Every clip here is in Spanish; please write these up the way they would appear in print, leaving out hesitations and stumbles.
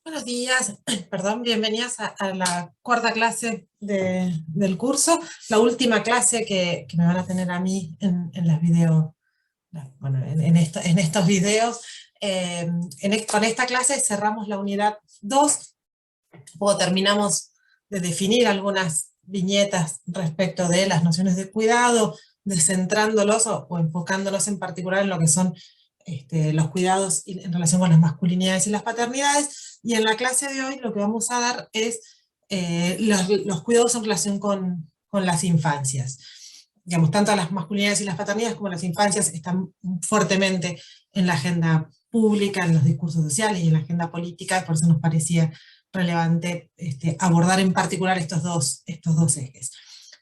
Buenos días, perdón, bienvenidas a la cuarta clase del curso, la última clase que me van a tener a mí en las videos, bueno, en estos videos. Con esta clase cerramos la unidad 2, luego terminamos de definir algunas viñetas respecto de las nociones de cuidado, descentrándolos o enfocándolos en particular en lo que son los cuidados en relación con las masculinidades y las paternidades, y en la clase de hoy lo que vamos a dar es los cuidados en relación con las infancias. Digamos, tanto las masculinidades y las paternidades como las infancias están fuertemente en la agenda pública, en los discursos sociales y en la agenda política, por eso nos parecía relevante abordar en particular estos dos ejes.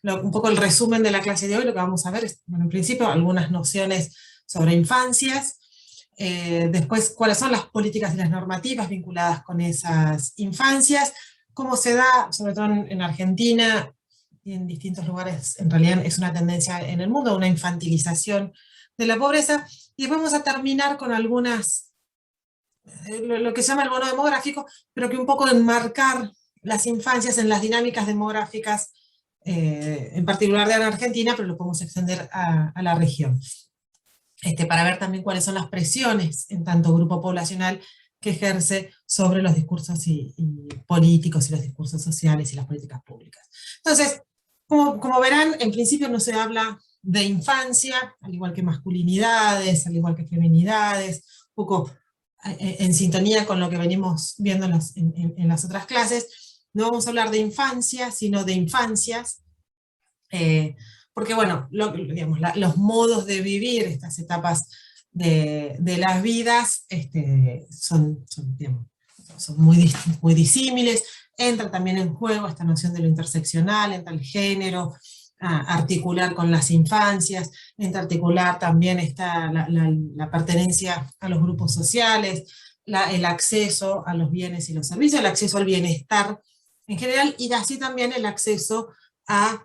Un poco el resumen de la clase de hoy, lo que vamos a ver es, bueno, en principio, algunas nociones sobre infancias, después cuáles son las políticas y las normativas vinculadas con esas infancias, cómo se da, sobre todo en Argentina y en distintos lugares, en realidad es una tendencia en el mundo, una infantilización de la pobreza, y vamos a terminar con algunas, lo que se llama el bono demográfico, pero que un poco enmarcar las infancias en las dinámicas demográficas, en particular de Argentina, pero lo podemos extender a la región. Para ver también cuáles son las presiones en tanto grupo poblacional que ejerce sobre los discursos y políticos y los discursos sociales y las políticas públicas. Entonces, como verán, en principio no se habla de infancia, al igual que masculinidades, al igual que feminidades, un poco en sintonía con lo que venimos viendo en las otras clases. No vamos a hablar de infancia, sino de infancias, porque bueno, digamos, los modos de vivir estas etapas de las vidas digamos, son muy disímiles. Entra también en juego esta noción de lo interseccional, entra el género, articular con las infancias, entra articular también la pertenencia a los grupos sociales, el acceso a los bienes y los servicios, el acceso al bienestar en general, y así también el acceso al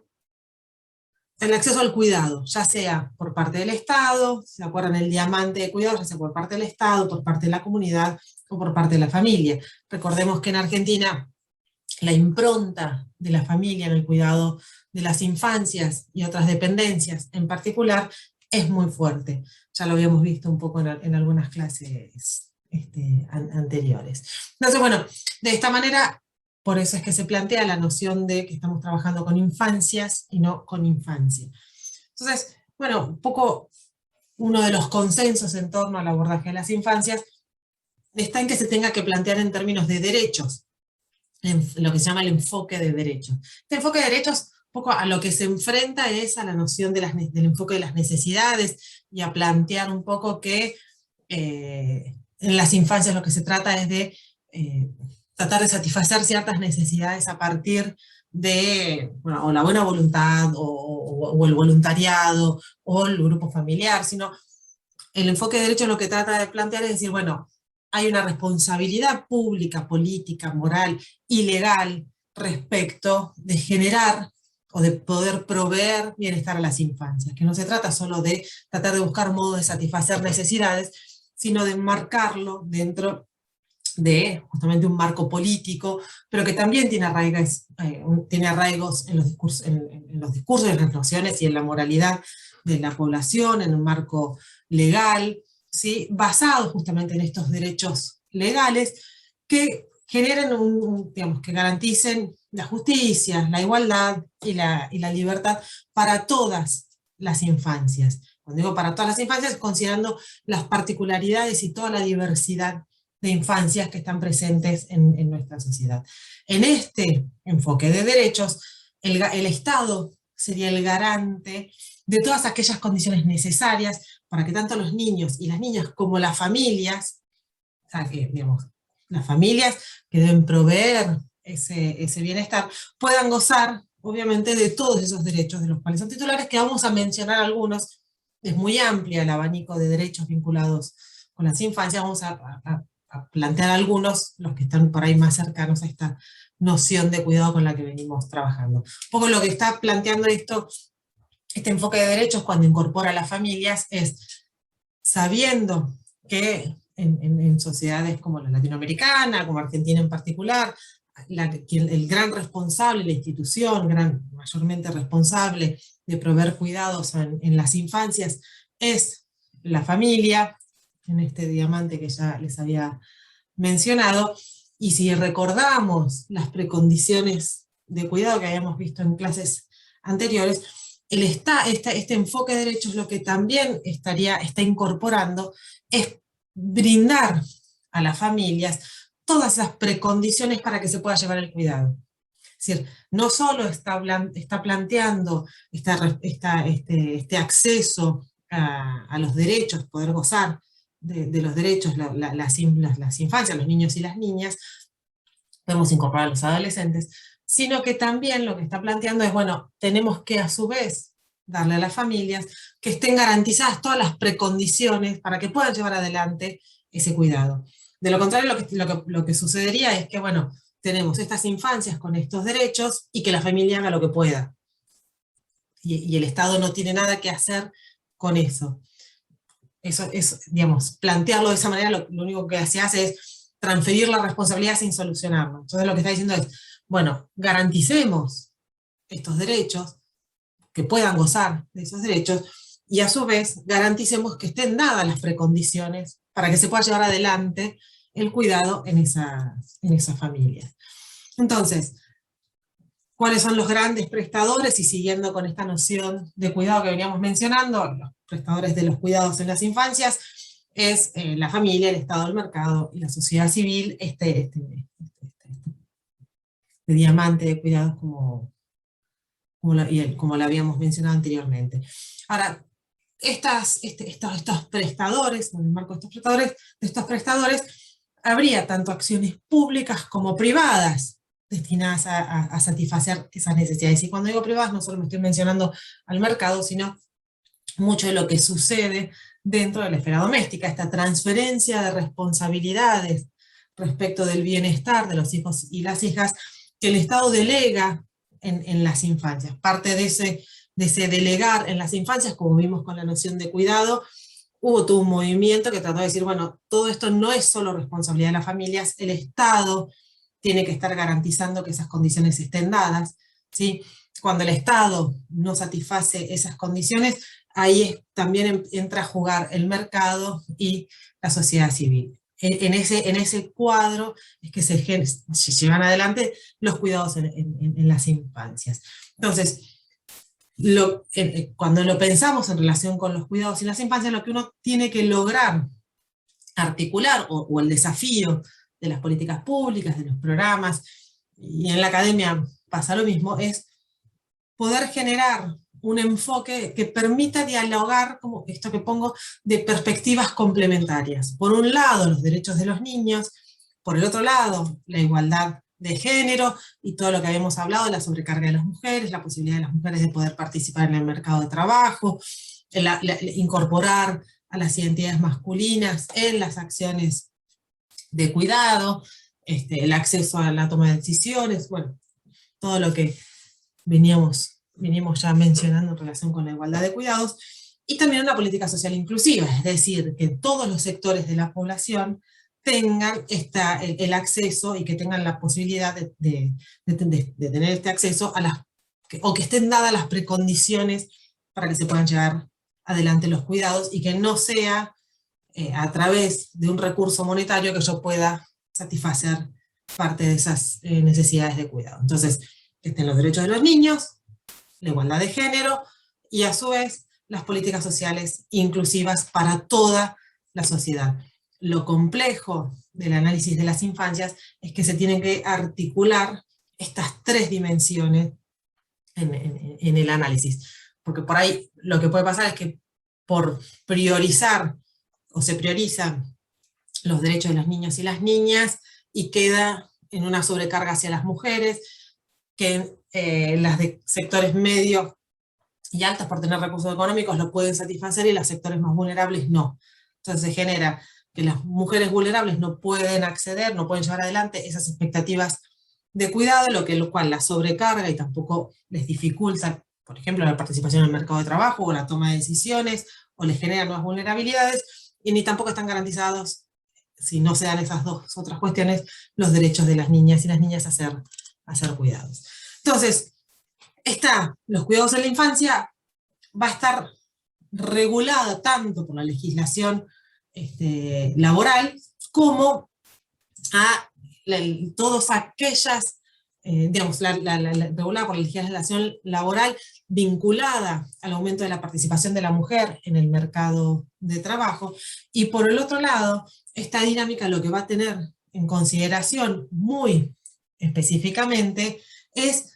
cuidado, ya sea por parte del Estado, ¿se acuerdan el diamante de cuidado? Ya sea por parte del Estado, por parte de la comunidad o por parte de la familia. Recordemos que en Argentina la impronta de la familia en el cuidado de las infancias y otras dependencias en particular es muy fuerte. Ya lo habíamos visto un poco en algunas clases anteriores. Entonces, bueno, de esta manera, por eso es que se plantea la noción de que estamos trabajando con infancias y no con infancia. Entonces, bueno, un poco uno de los consensos en torno al abordaje de las infancias está en que se tenga que plantear en términos de derechos, en lo que se llama el enfoque de derechos. Este enfoque de derechos, un poco a lo que se enfrenta es a la noción del enfoque de las necesidades, y a plantear un poco que en las infancias lo que se trata es de tratar de satisfacer ciertas necesidades a partir de, bueno, o la buena voluntad, o el voluntariado, o el grupo familiar, sino el enfoque de derecho lo que trata de plantear es decir, bueno, hay una responsabilidad pública, política, moral y legal respecto de generar o de poder proveer bienestar a las infancias, que no se trata solo de tratar de buscar modos de satisfacer necesidades, sino de enmarcarlo dentro de justamente un marco político, pero que también tiene arraigos en los discursos, en las nociones y en la moralidad de la población, en un marco legal, ¿sí? Basado justamente en estos derechos legales que generen digamos, que garanticen la justicia, la igualdad y la libertad para todas las infancias. Cuando digo para todas las infancias, considerando las particularidades y toda la diversidad de infancias que están presentes en nuestra sociedad. En este enfoque de derechos, el Estado sería el garante de todas aquellas condiciones necesarias para que tanto los niños y las niñas como las familias, o sea, que, digamos, las familias que deben proveer ese bienestar, puedan gozar, obviamente, de todos esos derechos de los cuales son titulares, que vamos a mencionar algunos. Es muy amplia el abanico de derechos vinculados con las infancias. Vamos a plantear algunos, los que están por ahí más cercanos a esta noción de cuidado con la que venimos trabajando. Un poco lo que está planteando este enfoque de derechos cuando incorpora a las familias es, sabiendo que en sociedades como la latinoamericana, como Argentina en particular, el gran responsable, la institución mayormente responsable de proveer cuidados en las infancias es la familia, en este diamante que ya les había mencionado. Y si recordamos las precondiciones de cuidado que habíamos visto en clases anteriores, este enfoque de derechos lo que también está incorporando es brindar a las familias todas esas precondiciones para que se pueda llevar el cuidado. Es decir, no solo está planteando este acceso a los derechos, poder gozar de los derechos, las infancias, los niños y las niñas, podemos incorporar a los adolescentes, sino que también lo que está planteando es, bueno, tenemos que a su vez darle a las familias que estén garantizadas todas las precondiciones para que puedan llevar adelante ese cuidado. De lo contrario, lo que sucedería es que, bueno, tenemos estas infancias con estos derechos y que la familia haga lo que pueda. Y el Estado no tiene nada que hacer con eso. Eso es, digamos, plantearlo de esa manera, lo único que se hace es transferir la responsabilidad sin solucionarlo. Entonces lo que está diciendo es, bueno, garanticemos estos derechos, que puedan gozar de esos derechos, y a su vez garanticemos que estén dadas las precondiciones para que se pueda llevar adelante el cuidado en esas familias. Entonces, ¿cuáles son los grandes prestadores? Y siguiendo con esta noción de cuidado que veníamos mencionando, los prestadores de los cuidados en las infancias, es la familia, el Estado, el mercado y la sociedad civil, este diamante de cuidados como lo habíamos mencionado anteriormente. Ahora, estos prestadores, en el marco de estos prestadores, habría tanto acciones públicas como privadas destinadas a satisfacer esas necesidades. Y cuando digo privadas, no solo me estoy mencionando al mercado, sino mucho de lo que sucede dentro de la esfera doméstica, esta transferencia de responsabilidades respecto del bienestar de los hijos y las hijas que el Estado delega en las infancias. Parte de ese delegar en las infancias, como vimos con la noción de cuidado, hubo todo un movimiento que trató de decir, bueno, todo esto no es solo responsabilidad de las familias, el Estado tiene que estar garantizando que esas condiciones estén dadas, ¿sí? Cuando el Estado no satisface esas condiciones, ahí también entra a jugar el mercado y la sociedad civil. En ese cuadro es que se llevan adelante los cuidados en las infancias. Entonces, cuando lo pensamos en relación con los cuidados en las infancias, lo que uno tiene que lograr articular, o el desafío de las políticas públicas, de los programas, y en la academia pasa lo mismo, es poder generar un enfoque que permita dialogar, como esto que pongo, de perspectivas complementarias. Por un lado, los derechos de los niños, por el otro lado, la igualdad de género y todo lo que habíamos hablado, la sobrecarga de las mujeres, la posibilidad de las mujeres de poder participar en el mercado de trabajo, incorporar a las identidades masculinas en las acciones de cuidado, el acceso a la toma de decisiones, bueno, todo lo que venimos ya mencionando en relación con la igualdad de cuidados, y también una política social inclusiva, es decir, que todos los sectores de la población tengan el acceso y que tengan la posibilidad de tener este acceso o que estén dadas las precondiciones para que se puedan llevar adelante los cuidados y que no sea a través de un recurso monetario que yo pueda satisfacer parte de esas necesidades de cuidado. Entonces, que estén los derechos de los niños, la igualdad de género y a su vez las políticas sociales inclusivas para toda la sociedad. Lo complejo del análisis de las infancias es que se tienen que articular estas tres dimensiones en el análisis, porque por ahí lo que puede pasar es que por priorizar o se priorizan los derechos de los niños y las niñas y queda en una sobrecarga hacia las mujeres, que las de sectores medios y altos por tener recursos económicos lo pueden satisfacer y los sectores más vulnerables no. Entonces se genera que las mujeres vulnerables no pueden acceder, no pueden llevar adelante esas expectativas de cuidado, lo cual las sobrecarga y tampoco les dificulta, por ejemplo, la participación en el mercado de trabajo o la toma de decisiones, o les genera nuevas vulnerabilidades, y ni tampoco están garantizados si no se dan esas dos otras cuestiones, los derechos de las niñas y las niñas a ser cuidados. Entonces, los cuidados en la infancia va a estar regulada tanto por la legislación laboral como a todas aquellas, digamos, regulada por la legislación laboral vinculada al aumento de la participación de la mujer en el mercado de trabajo, y por el otro lado, esta dinámica lo que va a tener en consideración muy específicamente es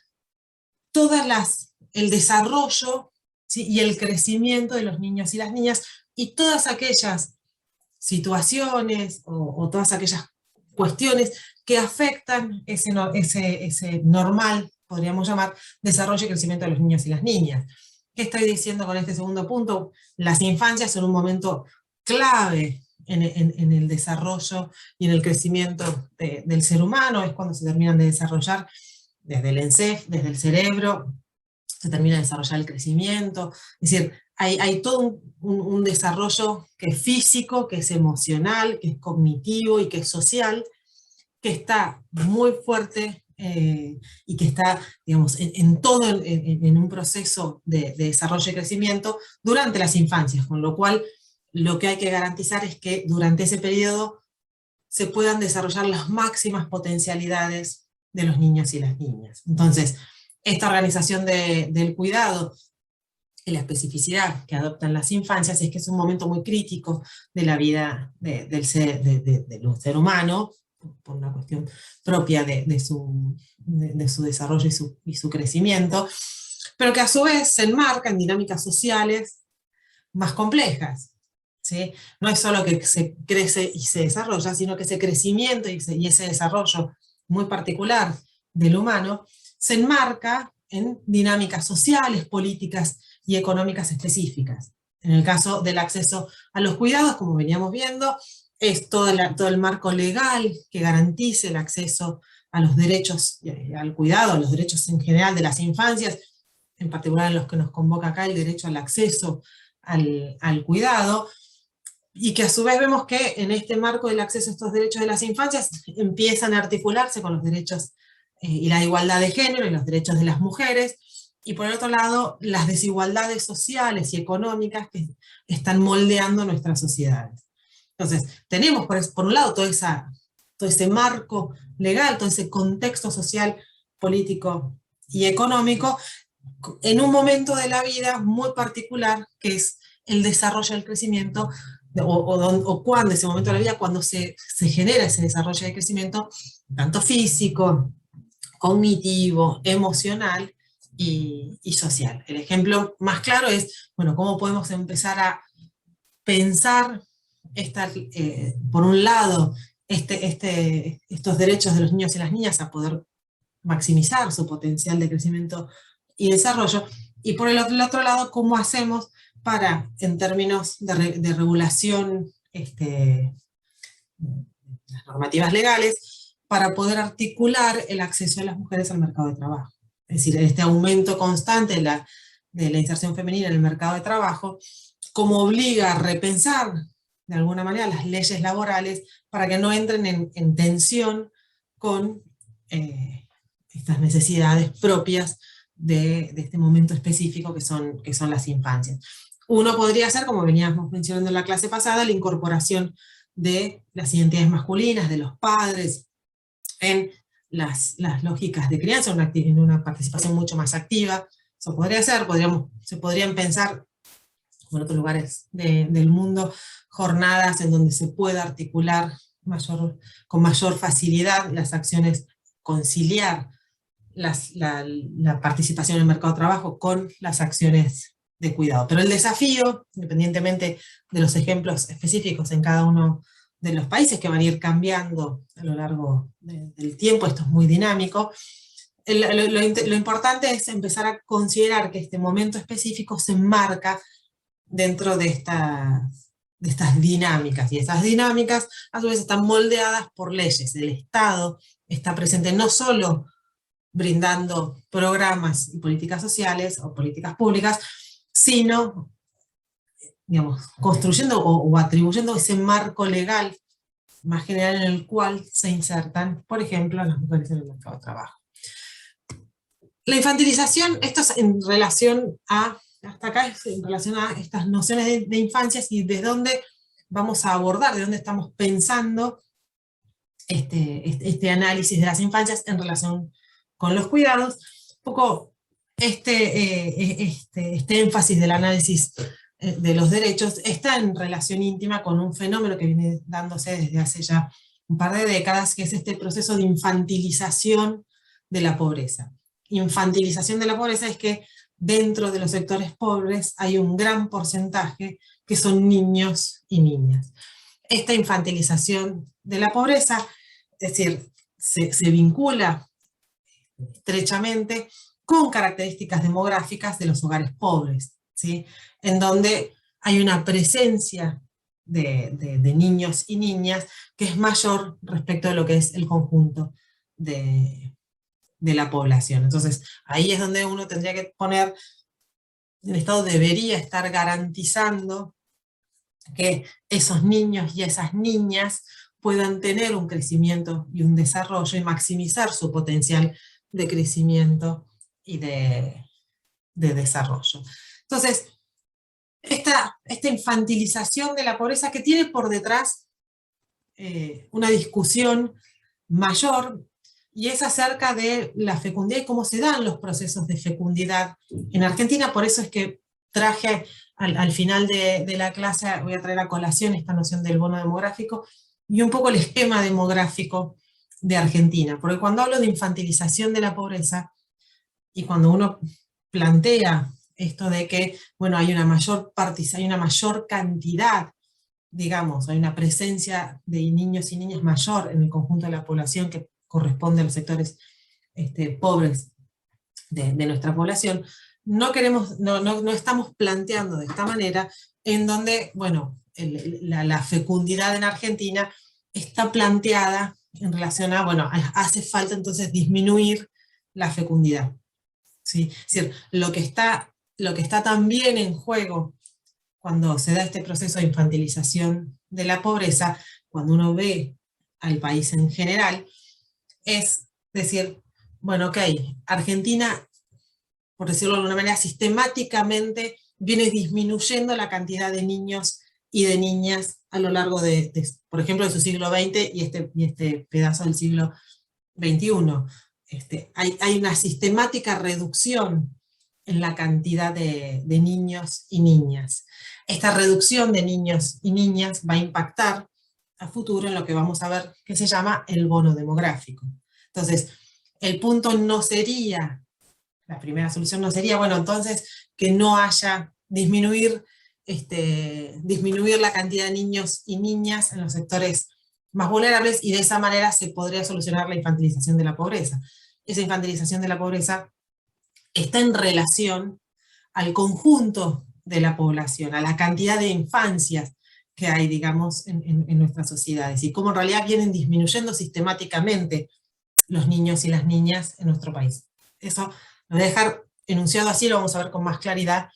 el desarrollo, ¿sí?, y el crecimiento de los niños y las niñas, y todas aquellas situaciones o todas aquellas cuestiones que afectan ese normal, podríamos llamar, desarrollo y crecimiento de los niños y las niñas. ¿Qué estoy diciendo con este segundo punto? Las infancias son un momento clave en el desarrollo y en el crecimiento del ser humano, es cuando se terminan de desarrollar desde el ENSEF, desde el cerebro, se termina de desarrollar el crecimiento, es decir, hay todo un desarrollo que es físico, que es emocional, que es cognitivo y que es social, que está muy fuerte y que está, digamos, en un proceso de desarrollo y crecimiento durante las infancias, con lo cual lo que hay que garantizar es que durante ese periodo se puedan desarrollar las máximas potencialidades de los niños y las niñas. Entonces, esta organización del cuidado y la especificidad que adoptan las infancias es que es un momento muy crítico de la vida del ser humano, por una cuestión propia de su desarrollo y su crecimiento, pero que a su vez se enmarca en dinámicas sociales más complejas, ¿sí? No es solo que se crece y se desarrolla, sino que ese crecimiento y ese desarrollo muy particular del humano se enmarca en dinámicas sociales, políticas y económicas específicas. En el caso del acceso a los cuidados, como veníamos viendo, es todo el marco legal que garantice el acceso a los derechos, al cuidado, a los derechos en general de las infancias, en particular en los que nos convoca acá el derecho al acceso al cuidado, y que a su vez vemos que en este marco del acceso a estos derechos de las infancias empiezan a articularse con los derechos y la igualdad de género y los derechos de las mujeres, y por el otro lado las desigualdades sociales y económicas que están moldeando nuestras sociedades. Entonces, tenemos por un lado todo ese marco legal, todo ese contexto social, político y económico, en un momento de la vida muy particular, que es el desarrollo, el crecimiento, o cuando ese momento de la vida, cuando se genera ese desarrollo y crecimiento, tanto físico, cognitivo, emocional y social. El ejemplo más claro es, bueno, cómo podemos empezar a pensar por un lado, estos derechos de los niños y las niñas a poder maximizar su potencial de crecimiento y desarrollo, y por el otro lado, cómo hacemos para, en términos de regulación, las normativas legales, para poder articular el acceso de las mujeres al mercado de trabajo. Es decir, este aumento constante de la inserción femenina en el mercado de trabajo, como obliga a repensar de alguna manera las leyes laborales para que no entren en tensión con estas necesidades propias de este momento específico que son las infancias. Uno podría hacer, como veníamos mencionando en la clase pasada, la incorporación de las identidades masculinas, de los padres, en las lógicas de crianza, en una participación mucho más activa. Eso podría ser, se podrían pensar, como en otros lugares del mundo, jornadas en donde se pueda articular con mayor facilidad las acciones, conciliar la participación en el mercado de trabajo con las acciones de cuidado. Pero el desafío, independientemente de los ejemplos específicos en cada uno de los países que van a ir cambiando a lo largo del tiempo, esto es muy dinámico, lo importante es empezar a considerar que este momento específico se enmarca dentro de estas dinámicas, y estas dinámicas a su vez están moldeadas por leyes. El Estado está presente no solo brindando programas y políticas sociales o políticas públicas, sino, digamos, construyendo o atribuyendo ese marco legal más general en el cual se insertan, por ejemplo, las mujeres en el mercado de trabajo. La infantilización, esto es en relación a, hasta acá es en relación a estas nociones de infancias y desde dónde vamos a abordar, de dónde estamos pensando este análisis de las infancias en relación con los cuidados. Un poco este énfasis del análisis de los derechos está en relación íntima con un fenómeno que viene dándose desde hace ya un par de décadas, que es este proceso de infantilización de la pobreza. Infantilización de la pobreza es que dentro de los sectores pobres hay un gran porcentaje que son niños y niñas. Esta infantilización de la pobreza, es decir, se vincula estrechamente con características demográficas de los hogares pobres, ¿sí? En donde hay una presencia de niños y niñas que es mayor respecto de lo que es el conjunto de la población. Entonces, ahí es donde uno tendría que poner, el Estado debería estar garantizando que esos niños y esas niñas puedan tener un crecimiento y un desarrollo y maximizar su potencial de crecimiento y de desarrollo. Entonces, esta infantilización de la pobreza que tiene por detrás una discusión mayor, y es acerca de la fecundidad y cómo se dan los procesos de fecundidad en Argentina. Por eso es que traje al final de la clase, voy a traer a colación esta noción del bono demográfico y un poco el esquema demográfico de Argentina. Porque cuando hablo de infantilización de la pobreza, y cuando uno plantea esto de que, bueno, hay una mayor cantidad, digamos, hay una presencia de niños y niñas mayor en el conjunto de la población que corresponde a los sectores pobres de nuestra población, no estamos planteando de esta manera, en donde, bueno, la fecundidad en Argentina está planteada en relación a, bueno, hace falta entonces disminuir la fecundidad, ¿sí? Es decir, lo que está también en juego cuando se da este proceso de infantilización de la pobreza, cuando uno ve al país en general, es decir, bueno, ok, Argentina, por decirlo de alguna manera, sistemáticamente viene disminuyendo la cantidad de niños y de niñas a lo largo por ejemplo, de su siglo XX y este pedazo del siglo XXI. Hay una sistemática reducción en la cantidad de niños y niñas. Esta reducción de niños y niñas va a impactar a futuro en lo que vamos a ver que se llama el bono demográfico. Entonces, el punto no sería, la primera solución no sería, bueno, entonces que no haya disminuir la cantidad de niños y niñas en los sectores más vulnerables, y de esa manera se podría solucionar la infantilización de la pobreza. Esa infantilización de la pobreza está en relación al conjunto de la población, a la cantidad de infancias que hay, digamos, en nuestras sociedades, y cómo en realidad vienen disminuyendo sistemáticamente los niños y las niñas en nuestro país. Eso lo voy a dejar enunciado así, lo vamos a ver con más claridad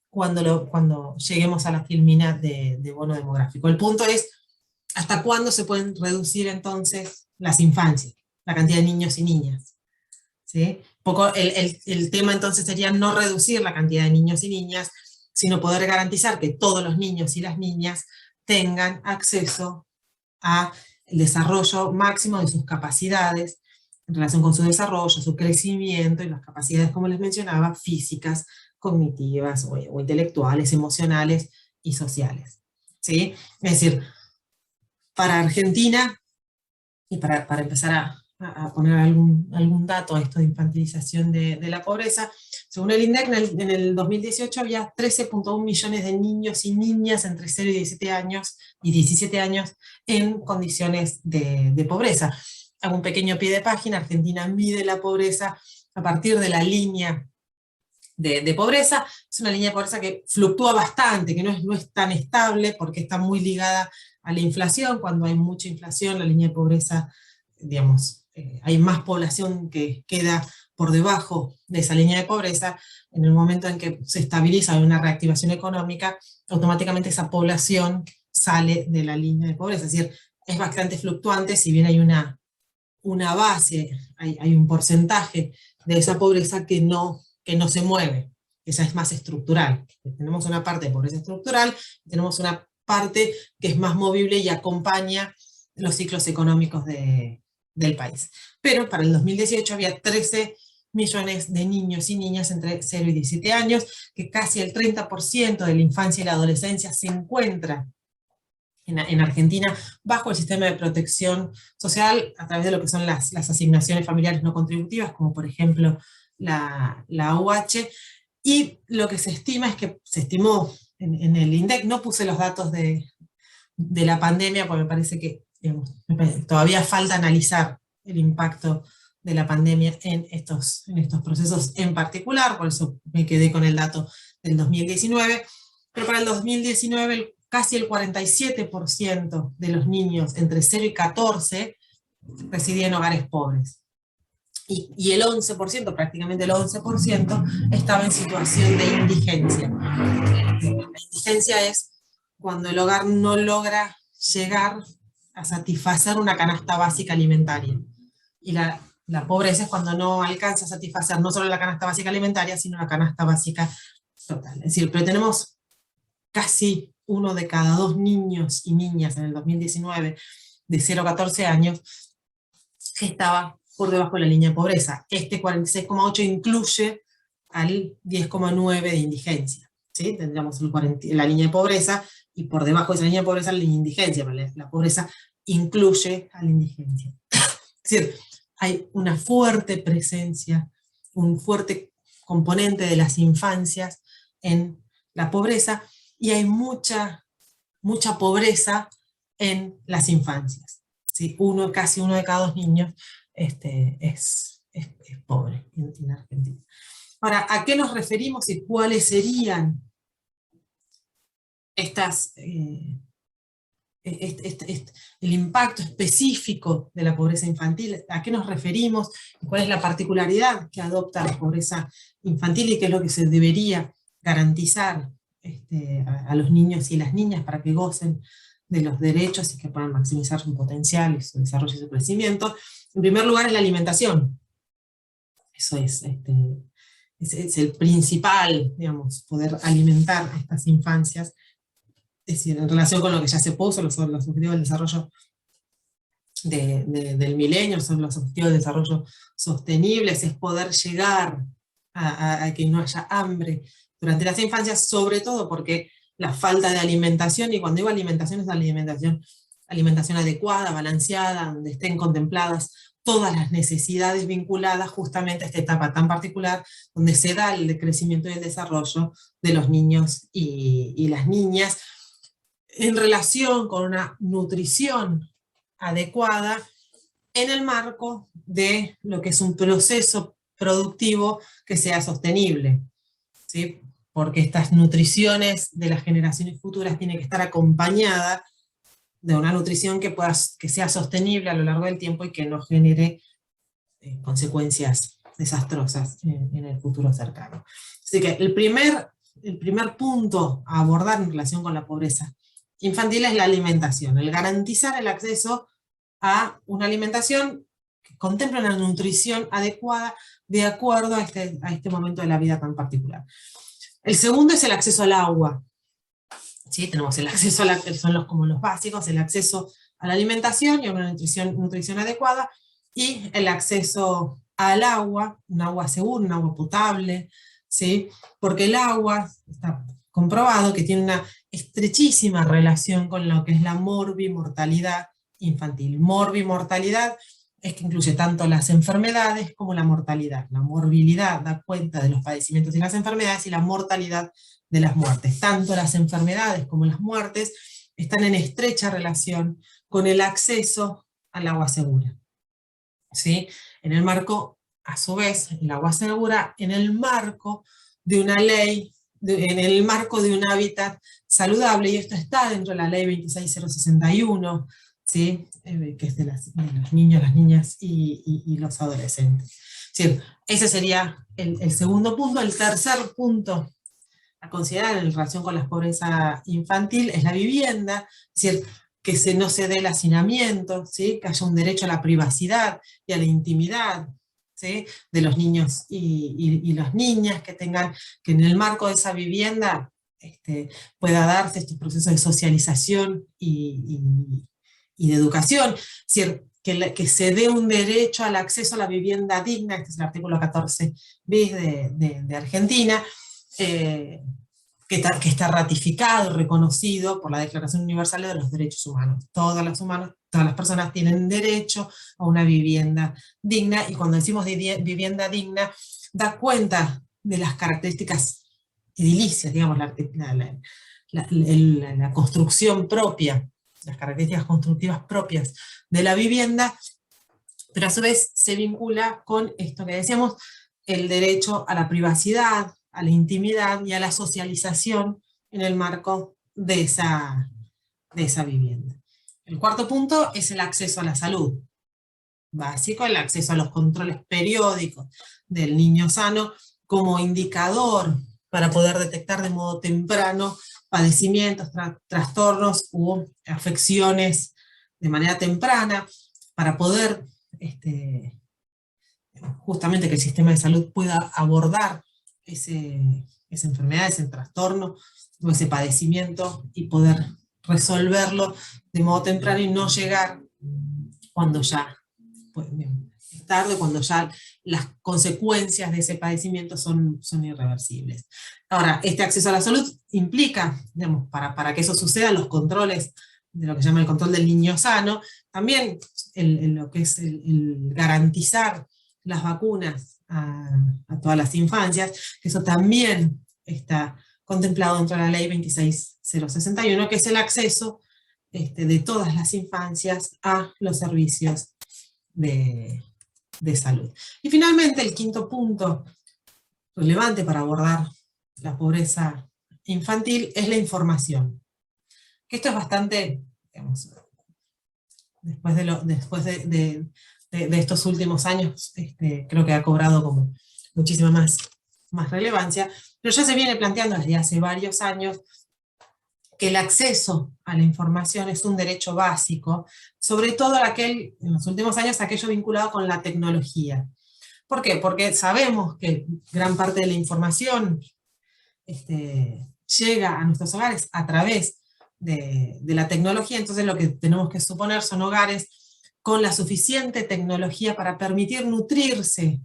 cuando lleguemos a la filmina de bono demográfico. El punto es, ¿hasta cuándo se pueden reducir entonces las infancias, la cantidad de niños y niñas? ¿Sí? Un poco el tema entonces sería no reducir la cantidad de niños y niñas, sino poder garantizar que todos los niños y las niñas tengan acceso al desarrollo máximo de sus capacidades en relación con su desarrollo, su crecimiento y las capacidades, como les mencionaba, físicas, cognitivas o intelectuales, emocionales y sociales. ¿Sí? Es decir, para Argentina, y para empezar a poner algún dato a esto de infantilización de la pobreza, según el INDEC, en el 2018 había 13.1 millones de niños y niñas entre 0 y 17 años en condiciones de pobreza. Hago un pequeño pie de página. Argentina mide la pobreza a partir de la línea de pobreza. Es una línea de pobreza que fluctúa bastante, que no es tan estable porque está muy ligada a la inflación. Cuando hay mucha inflación, la línea de pobreza, digamos, hay más población que queda por debajo de esa línea de pobreza. En el momento en que se estabiliza una reactivación económica, automáticamente esa población sale de la línea de pobreza. Es decir, es bastante fluctuante, si bien hay una base, hay un porcentaje de esa pobreza que no se mueve, esa es más estructural. Tenemos una parte de pobreza estructural, tenemos una parte que es más movible y acompaña los ciclos económicos del país. Pero para el 2018 había 13 millones de niños y niñas entre 0 y 17 años, que casi el 30% de la infancia y la adolescencia se encuentra en Argentina bajo el sistema de protección social a través de lo que son las asignaciones familiares no contributivas, como por ejemplo la UH, y lo que se estima es que se estimó en el INDEC, no puse los datos de la pandemia porque me parece que todavía falta analizar el impacto de la pandemia en estos procesos en particular, por eso me quedé con el dato del 2019, pero para el 2019 casi el 47% de los niños entre 0 y 14 residían en hogares pobres. Y el 11%, prácticamente el 11%, estaba en situación de indigencia. La indigencia es cuando el hogar no logra llegar a satisfacer una canasta básica alimentaria. Y la pobreza es cuando no alcanza a satisfacer no solo la canasta básica alimentaria, sino la canasta básica total. Es decir, pero tenemos casi 1 de cada 2 niños y niñas en el 2019 de 0 a 14 años que estaba por debajo de la línea de pobreza. Este 46,8 incluye al 10,9 de indigencia. ¿Sí? Tendríamos la línea de pobreza, y por debajo de esa línea de pobreza la línea de indigencia, ¿vale? La pobreza incluye a la indigencia. Es decir, hay una fuerte presencia, un fuerte componente de las infancias en la pobreza, y hay mucha pobreza en las infancias. ¿Sí? Casi uno de cada 2 niños es pobre en Argentina. Ahora, ¿a qué nos referimos y cuáles serían el impacto específico de la pobreza infantil? ¿A qué nos referimos? ¿Cuál es la particularidad que adopta la pobreza infantil y qué es lo que se debería garantizar a los niños y las niñas para que gocen de los derechos y que puedan maximizar su potencial y su desarrollo y su crecimiento? En primer lugar es la alimentación. Eso es el principal, digamos, poder alimentar a estas infancias. Es decir, en relación con lo que ya se puso, los objetivos del desarrollo del milenio, son los objetivos de desarrollo sostenibles, es poder llegar a que no haya hambre durante las infancias, sobre todo porque la falta de alimentación, y cuando digo alimentación es la alimentación adecuada, balanceada, donde estén contempladas todas las necesidades vinculadas justamente a esta etapa tan particular, donde se da el crecimiento y el desarrollo de los niños y las niñas, en relación con una nutrición adecuada en el marco de lo que es un proceso productivo que sea sostenible, ¿sí? Porque estas nutriciones de las generaciones futuras tienen que estar acompañadas de una nutrición que sea sostenible a lo largo del tiempo y que no genere consecuencias desastrosas en el futuro cercano. Así que el primer punto a abordar en relación con la pobreza infantil es la alimentación, el garantizar el acceso a una alimentación que contemple una nutrición adecuada de acuerdo a este momento de la vida tan particular. El segundo es el acceso al agua. ¿Sí? Tenemos el acceso que son como los básicos, el acceso a la alimentación y a una nutrición adecuada, y el acceso al agua, un agua segura, un agua potable, ¿sí? Porque el agua está comprobado que tiene una estrechísima relación con lo que es la morbimortalidad infantil. Morbimortalidad es que incluye tanto las enfermedades como la mortalidad. La morbilidad da cuenta de los padecimientos y las enfermedades, y la mortalidad de las muertes. Tanto las enfermedades como las muertes están en estrecha relación con el acceso al agua segura. ¿Sí? En el marco, a su vez, el agua segura en el marco de una ley, en el marco de un hábitat saludable, y esto está dentro de la ley 26061, ¿sí? Que es de los niños, las niñas y los adolescentes. ¿Sí? Ese sería el segundo punto. El tercer punto a considerar en relación con la pobreza infantil es la vivienda, es decir, que no se dé el hacinamiento, ¿sí? Que haya un derecho a la privacidad y a la intimidad, ¿sí? De los niños y las niñas, que en el marco de esa vivienda pueda darse estos procesos de socialización y de educación. Es decir, que se dé un derecho al acceso a la vivienda digna, este es el artículo 14 bis de Argentina, que está ratificado y reconocido por la Declaración Universal de los Derechos Humanos. Todas las personas tienen derecho a una vivienda digna, y cuando decimos vivienda digna, da cuenta de las características edilicias, digamos, la construcción propia, las características constructivas propias de la vivienda, pero a su vez se vincula con esto que decíamos, el derecho a la privacidad, a la intimidad y a la socialización en el marco de esa vivienda. El cuarto punto es el acceso a la salud. Básico, el acceso a los controles periódicos del niño sano como indicador para poder detectar de modo temprano padecimientos, trastornos u afecciones de manera temprana, para poder justamente que el sistema de salud pueda abordar esa enfermedad, ese trastorno o ese padecimiento y poder resolverlo de modo temprano y no llegar cuando ya es tarde, cuando ya las consecuencias de ese padecimiento son irreversibles. Ahora, este acceso a la salud implica, digamos, para que eso suceda, los controles de lo que se llama el control del niño sano, también lo que es el garantizar las vacunas a todas las infancias, que eso también está contemplado dentro de la ley 26061, que es el acceso de todas las infancias a los servicios de salud. Y finalmente, el quinto punto relevante para abordar la pobreza infantil es la información. Que esto es bastante, digamos, después de estos últimos años, creo que ha cobrado como muchísima más relevancia, pero ya se viene planteando desde hace varios años que el acceso a la información es un derecho básico, sobre todo en los últimos años, aquello vinculado con la tecnología. ¿Por qué? Porque sabemos que gran parte de la información llega a nuestros hogares a través de la tecnología, entonces lo que tenemos que suponer son hogares con la suficiente tecnología para permitir nutrirse,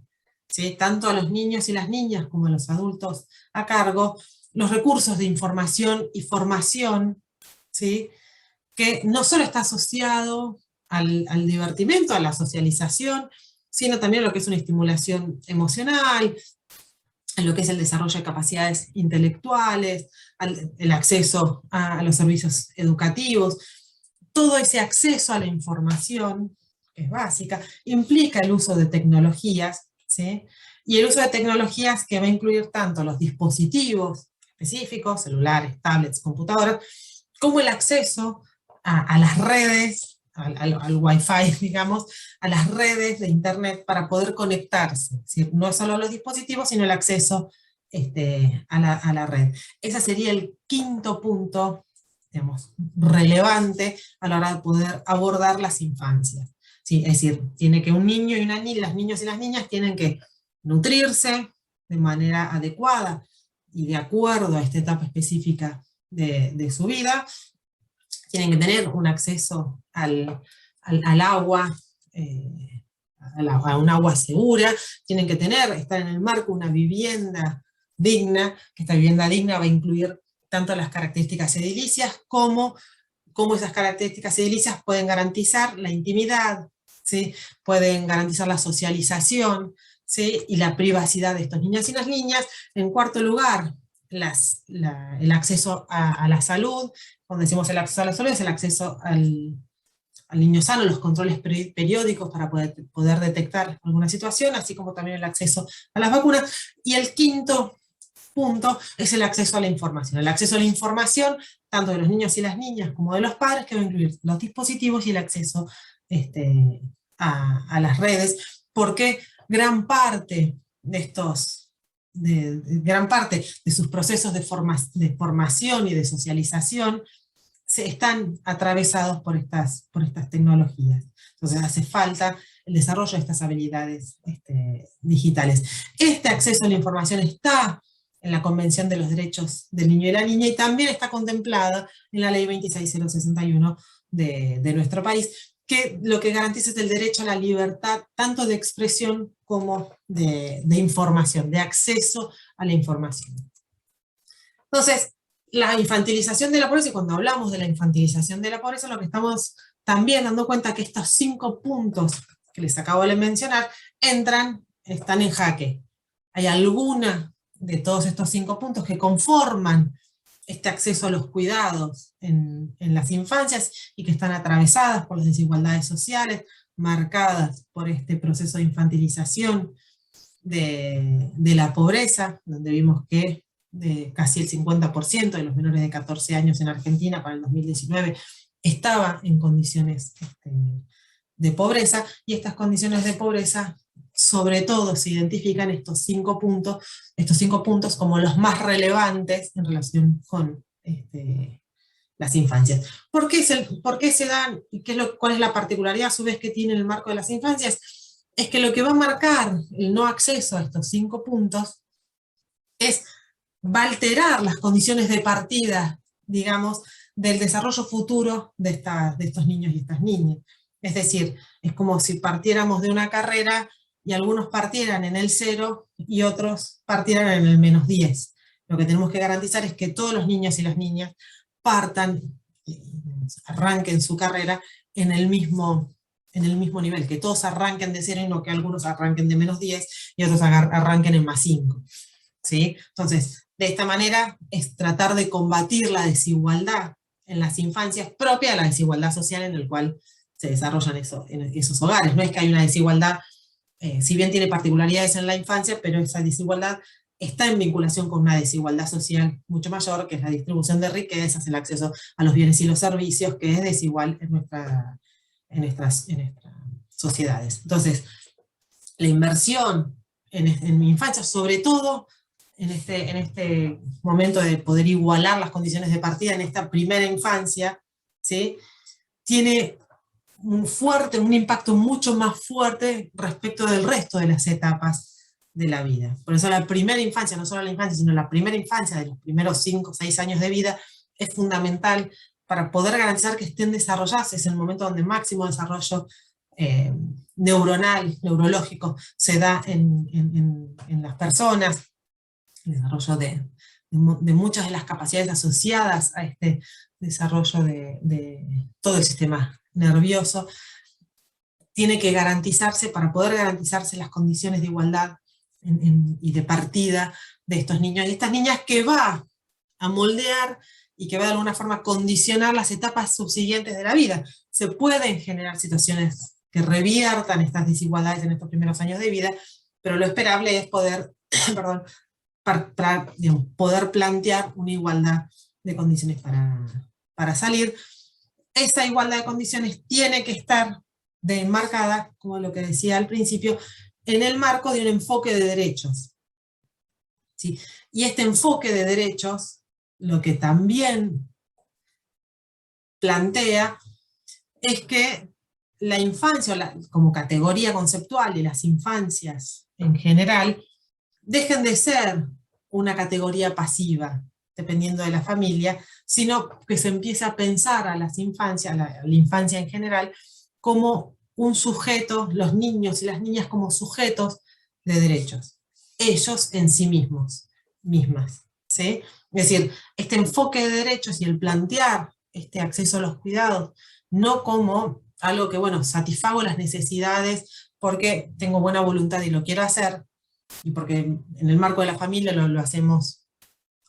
¿sí? Tanto a los niños y las niñas como a los adultos a cargo, los recursos de información y formación, ¿sí? Que no solo está asociado al divertimento, a la socialización, sino también a lo que es una estimulación emocional, a lo que es el desarrollo de capacidades intelectuales, el acceso a los servicios educativos. Todo ese acceso a la información, que es básica, implica el uso de tecnologías, ¿sí? Y el uso de tecnologías que va a incluir tanto los dispositivos específicos, celulares, tablets, computadoras, como el acceso a las redes, al Wi-Fi, digamos, a las redes de Internet para poder conectarse. Es decir, no es solo los dispositivos, sino el acceso a la red. Ese sería el quinto punto, digamos, relevante a la hora de poder abordar las infancias. ¿Sí? Es decir, tiene que un niño y una niña, los niños y las niñas tienen que nutrirse de manera adecuada y de acuerdo a esta etapa específica de su vida, tienen que tener un acceso al agua, a un agua segura, tienen que estar en el marco una vivienda digna, que esta vivienda digna va a incluir tanto las características edilicias como esas características edilicias pueden garantizar la intimidad, ¿sí? Pueden garantizar la socialización, ¿sí? Y la privacidad de estos niños y las niñas. En cuarto lugar, el acceso a la salud. Cuando decimos el acceso a la salud es el acceso al niño sano, los controles periódicos para poder detectar alguna situación, así como también el acceso a las vacunas. Y el quinto punto es el acceso a la información. El acceso a la información, tanto de los niños y las niñas como de los padres, que va a incluir los dispositivos y el acceso a las redes, porque gran parte de sus procesos de formación y de socialización están atravesados por estas tecnologías. Entonces hace falta el desarrollo de estas habilidades digitales. Este acceso a la información está en la Convención de los Derechos del Niño y la Niña, y también está contemplada en la Ley 26061 de nuestro país, que lo que garantiza es el derecho a la libertad, tanto de expresión como de información, de acceso a la información. Entonces, la infantilización de la pobreza, y cuando hablamos de la infantilización de la pobreza, lo que estamos también dando cuenta que estos 5 puntos que les acabo de mencionar, están en jaque. Hay alguna de todos estos 5 puntos que conforman este acceso a los cuidados en las infancias y que están atravesadas por las desigualdades sociales, marcadas por este proceso de infantilización de la pobreza, donde vimos que casi el 50% de los menores de 14 años en Argentina para el 2019 estaba en condiciones de pobreza, y estas condiciones de pobreza sobre todo se identifican estos 5 puntos como los más relevantes en relación con las infancias. ¿Por qué se dan? ¿Y cuál es la particularidad a su vez que tiene el marco de las infancias? Es que lo que va a marcar el no acceso a estos 5 puntos va a alterar las condiciones de partida, digamos, del desarrollo futuro de estos niños y estas niñas. Es decir, es como si partiéramos de una carrera y algunos partieran en el 0 y otros partieran en el -10. Lo que tenemos que garantizar es que todos los niños y las niñas arranquen su carrera en el mismo nivel, que todos arranquen de 0 y no que algunos arranquen de -10 y otros arranquen en +5. ¿Sí? Entonces, de esta manera es tratar de combatir la desigualdad en las infancias propia de la desigualdad social en el cual se desarrollan esos hogares. No es que hay una desigualdad, si bien tiene particularidades en la infancia, pero esa desigualdad está en vinculación con una desigualdad social mucho mayor, que es la distribución de riquezas, el acceso a los bienes y los servicios, que es desigual en nuestras sociedades. Entonces, la inversión en mi infancia, sobre todo en este momento de poder igualar las condiciones de partida en esta primera infancia, ¿sí?, tiene un impacto mucho más fuerte respecto del resto de las etapas de la vida. Por eso la primera infancia, no solo la infancia, sino la primera infancia de los primeros 5 o 6 años de vida, es fundamental para poder garantizar que estén desarrolladas. Es el momento donde máximo desarrollo neuronal, neurológico, se da en las personas, el desarrollo de muchas de las capacidades asociadas a este desarrollo de todo el sistema nervioso. Tiene que garantizarse, para poder garantizarse las condiciones de igualdad y de partida de estos niños y estas niñas, que va a moldear y que va de alguna forma a condicionar las etapas subsiguientes de la vida. Se pueden generar situaciones que reviertan estas desigualdades en estos primeros años de vida, pero lo esperable es poder, perdón, poder plantear una igualdad de condiciones para salir. Esa igualdad de condiciones tiene que estar enmarcada, como lo que decía al principio, en el marco de un enfoque de derechos. ¿Sí? Y este enfoque de derechos, lo que también plantea, es que la infancia, como categoría conceptual, y las infancias en general, dejen de ser una categoría pasiva, dependiendo de la familia, sino que se empiece a pensar a las infancias, la infancia en general, como un sujeto, los niños y las niñas como sujetos de derechos, ellos en sí mismas. ¿Sí? Es decir, este enfoque de derechos y el plantear este acceso a los cuidados, no como algo que, bueno, satisfago las necesidades porque tengo buena voluntad y lo quiero hacer, y porque en el marco de la familia lo hacemos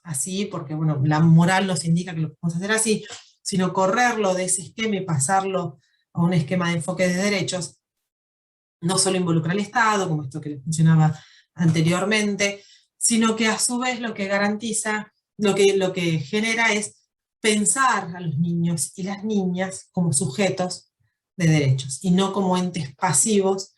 así, porque bueno, la moral nos indica que lo podemos hacer así, sino correrlo de ese esquema y pasarlo a un esquema de enfoque de derechos. No solo involucra al Estado, como esto que les mencionaba anteriormente, sino que a su vez lo que garantiza, lo que genera es pensar a los niños y las niñas como sujetos de derechos, y no como entes pasivos,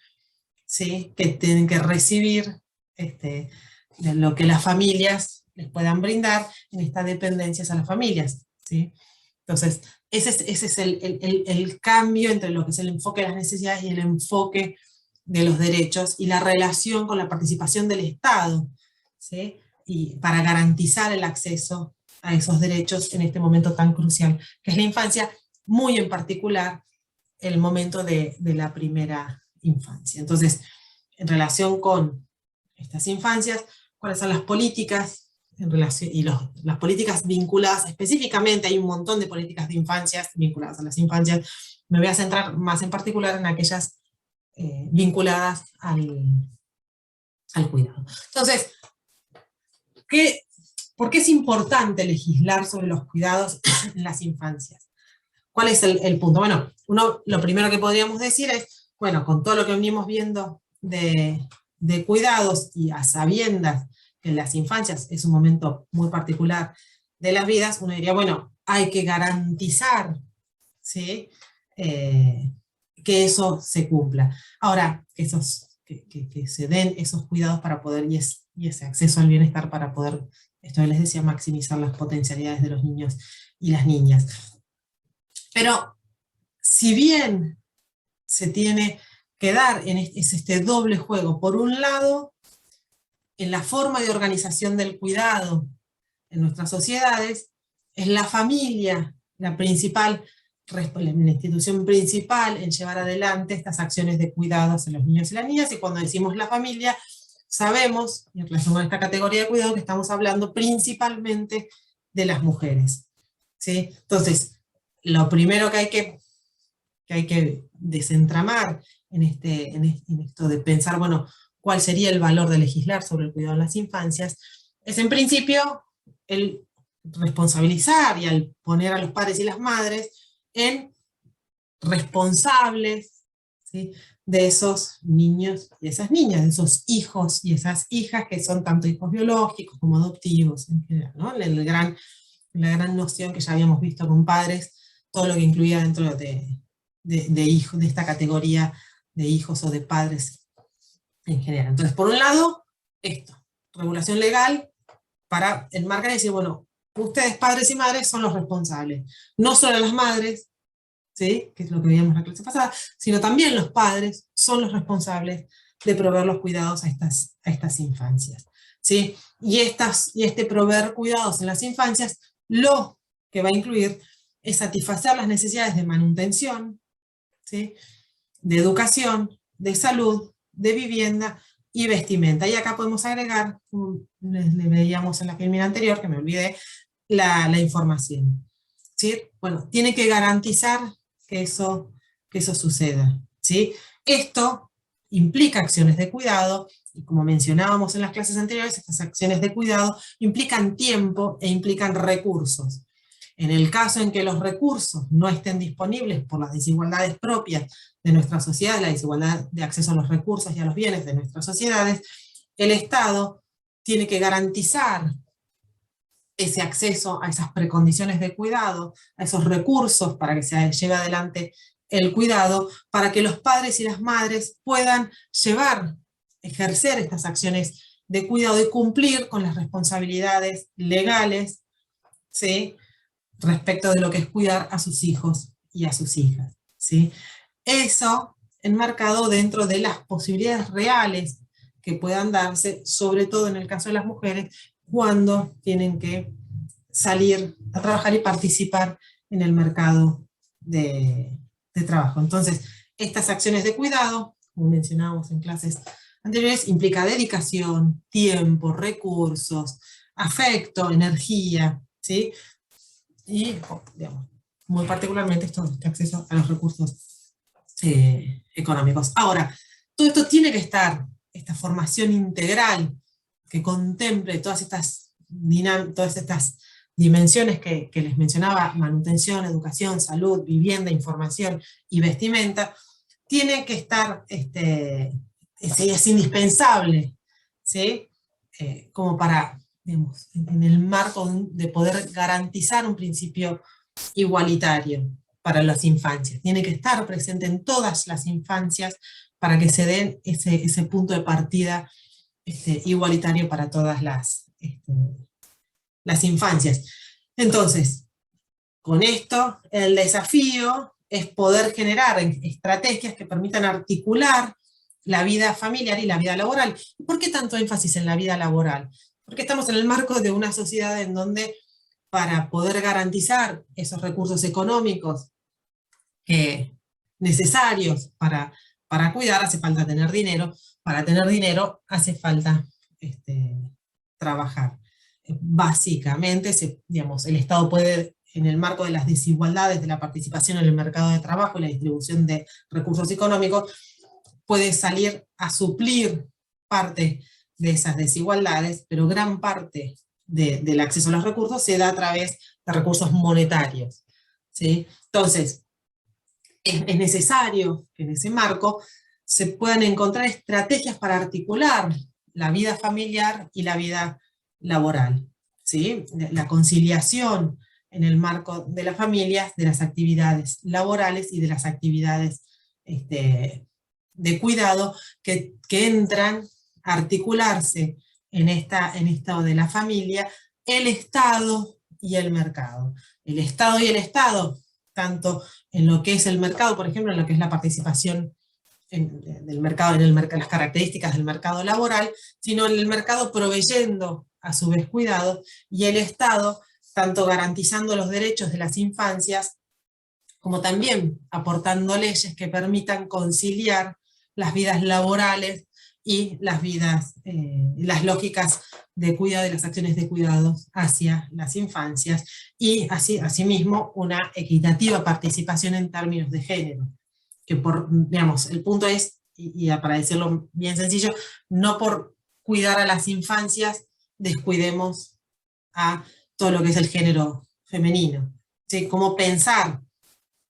¿sí?, que tienen que recibir de lo que las familias les puedan brindar en estas dependencias a las familias, ¿sí? Entonces, ese es el cambio entre lo que es el enfoque de las necesidades y el enfoque de los derechos, y la relación con la participación del Estado, ¿sí? Y para garantizar el acceso a esos derechos en este momento tan crucial, que es la infancia, muy en particular el momento de la primera infancia. Entonces, en relación con estas infancias, ¿cuáles son las políticas en relación, y las políticas vinculadas específicamente? Hay un montón de políticas de infancias vinculadas a las infancias. Me voy a centrar más en particular en aquellas vinculadas al cuidado. Entonces, ¿por qué es importante legislar sobre los cuidados en las infancias? ¿Cuál es el punto? Bueno, lo primero que podríamos decir es, bueno, con todo lo que venimos viendo de cuidados, y a sabiendas que en las infancias es un momento muy particular de las vidas, uno diría, bueno, hay que garantizar, ¿sí? Que eso se cumpla. Ahora, que se den esos cuidados para poder, y ese acceso al bienestar para poder, esto les decía, maximizar las potencialidades de los niños y las niñas. Pero si bien se tiene que dar es este doble juego, por un lado, en la forma de organización del cuidado en nuestras sociedades, es la familia la institución principal en llevar adelante estas acciones de cuidados en los niños y las niñas, y cuando decimos la familia, sabemos, en relación con esta categoría de cuidado, que estamos hablando principalmente de las mujeres, ¿sí? Entonces, lo primero que hay que desentramar en esto de pensar, bueno, cuál sería el valor de legislar sobre el cuidado de las infancias, es en principio el responsabilizar y al poner a los padres y las madres en responsables, ¿sí? De esos niños y esas niñas, de esos hijos y esas hijas que son tanto hijos biológicos como adoptivos en general, ¿no? La gran noción que ya habíamos visto con padres, todo lo que incluía dentro de hijos, de esta categoría de hijos o de padres en general. Entonces, por un lado, regulación legal para enmarcar y decir, bueno, ustedes padres y madres son los responsables, no solo las madres, ¿sí? Que es lo que veíamos en la clase pasada, sino también los padres son los responsables de proveer los cuidados a estas infancias, ¿sí? Y este proveer cuidados en las infancias, lo que va a incluir es satisfacer las necesidades de manutención, ¿sí? De educación, de salud, de vivienda y vestimenta. Y acá podemos agregar, le veíamos en la filmina anterior, que me olvidé, la información, ¿sí? Bueno, tiene que garantizar que eso suceda, ¿sí? Esto implica acciones de cuidado, y como mencionábamos en las clases anteriores, estas acciones de cuidado implican tiempo e implican recursos. En el caso en que los recursos no estén disponibles por las desigualdades propias de nuestra sociedad, la desigualdad de acceso a los recursos y a los bienes de nuestras sociedades, el Estado tiene que garantizar ese acceso a esas precondiciones de cuidado, a esos recursos para que se lleve adelante el cuidado, para que los padres y las madres puedan ejercer estas acciones de cuidado y cumplir con las responsabilidades legales, ¿sí? Respecto de lo que es cuidar a sus hijos y a sus hijas, ¿sí? Eso enmarcado dentro de las posibilidades reales que puedan darse, sobre todo en el caso de las mujeres, cuando tienen que salir a trabajar y participar en el mercado de trabajo. Entonces, estas acciones de cuidado, como mencionábamos en clases anteriores, implica dedicación, tiempo, recursos, afecto, energía, ¿sí? Y, digamos, muy particularmente este acceso a los recursos económicos. Ahora, todo esto tiene que estar, esta formación integral que contemple todas estas dimensiones que les mencionaba: manutención, educación, salud, vivienda, información y vestimenta, tiene que estar, es indispensable, ¿sí? Como para, digamos, en el marco de poder garantizar un principio igualitario para las infancias. Tiene que estar presente en todas las infancias para que se den ese punto de partida igualitario para todas las infancias. Entonces, Con esto, el desafío es poder generar estrategias que permitan articular la vida familiar y la vida laboral. ¿Por qué tanto énfasis en la vida laboral? Porque estamos en el marco de una sociedad en donde para poder garantizar esos recursos económicos necesarios para cuidar hace falta tener dinero, para tener dinero hace falta trabajar. Básicamente, digamos, el Estado puede, en el marco de las desigualdades de la participación en el mercado de trabajo y la distribución de recursos económicos, puede salir a suplir parte de esas desigualdades, pero gran parte del acceso a los recursos se da a través de recursos monetarios, ¿sí? Entonces, es necesario que en ese marco se puedan encontrar estrategias para articular la vida familiar y la vida laboral, ¿sí? La conciliación en el marco de las familias, de las actividades laborales y de las actividades de cuidado que entran a articularse en esto de la familia, el Estado y el mercado. El Estado y el Estado, tanto en lo que es el mercado, por ejemplo, en lo que es la participación del mercado, las características del mercado laboral, sino en el mercado proveyendo a su vez cuidado, y el Estado tanto garantizando los derechos de las infancias, como también aportando leyes que permitan conciliar las vidas laborales y las lógicas de cuidado y las acciones de cuidado hacia las infancias, y asimismo una equitativa participación en términos de género. Que digamos, el punto es, y para decirlo bien sencillo, no por cuidar a las infancias descuidemos a todo lo que es el género femenino. ¿Sí? Cómo pensar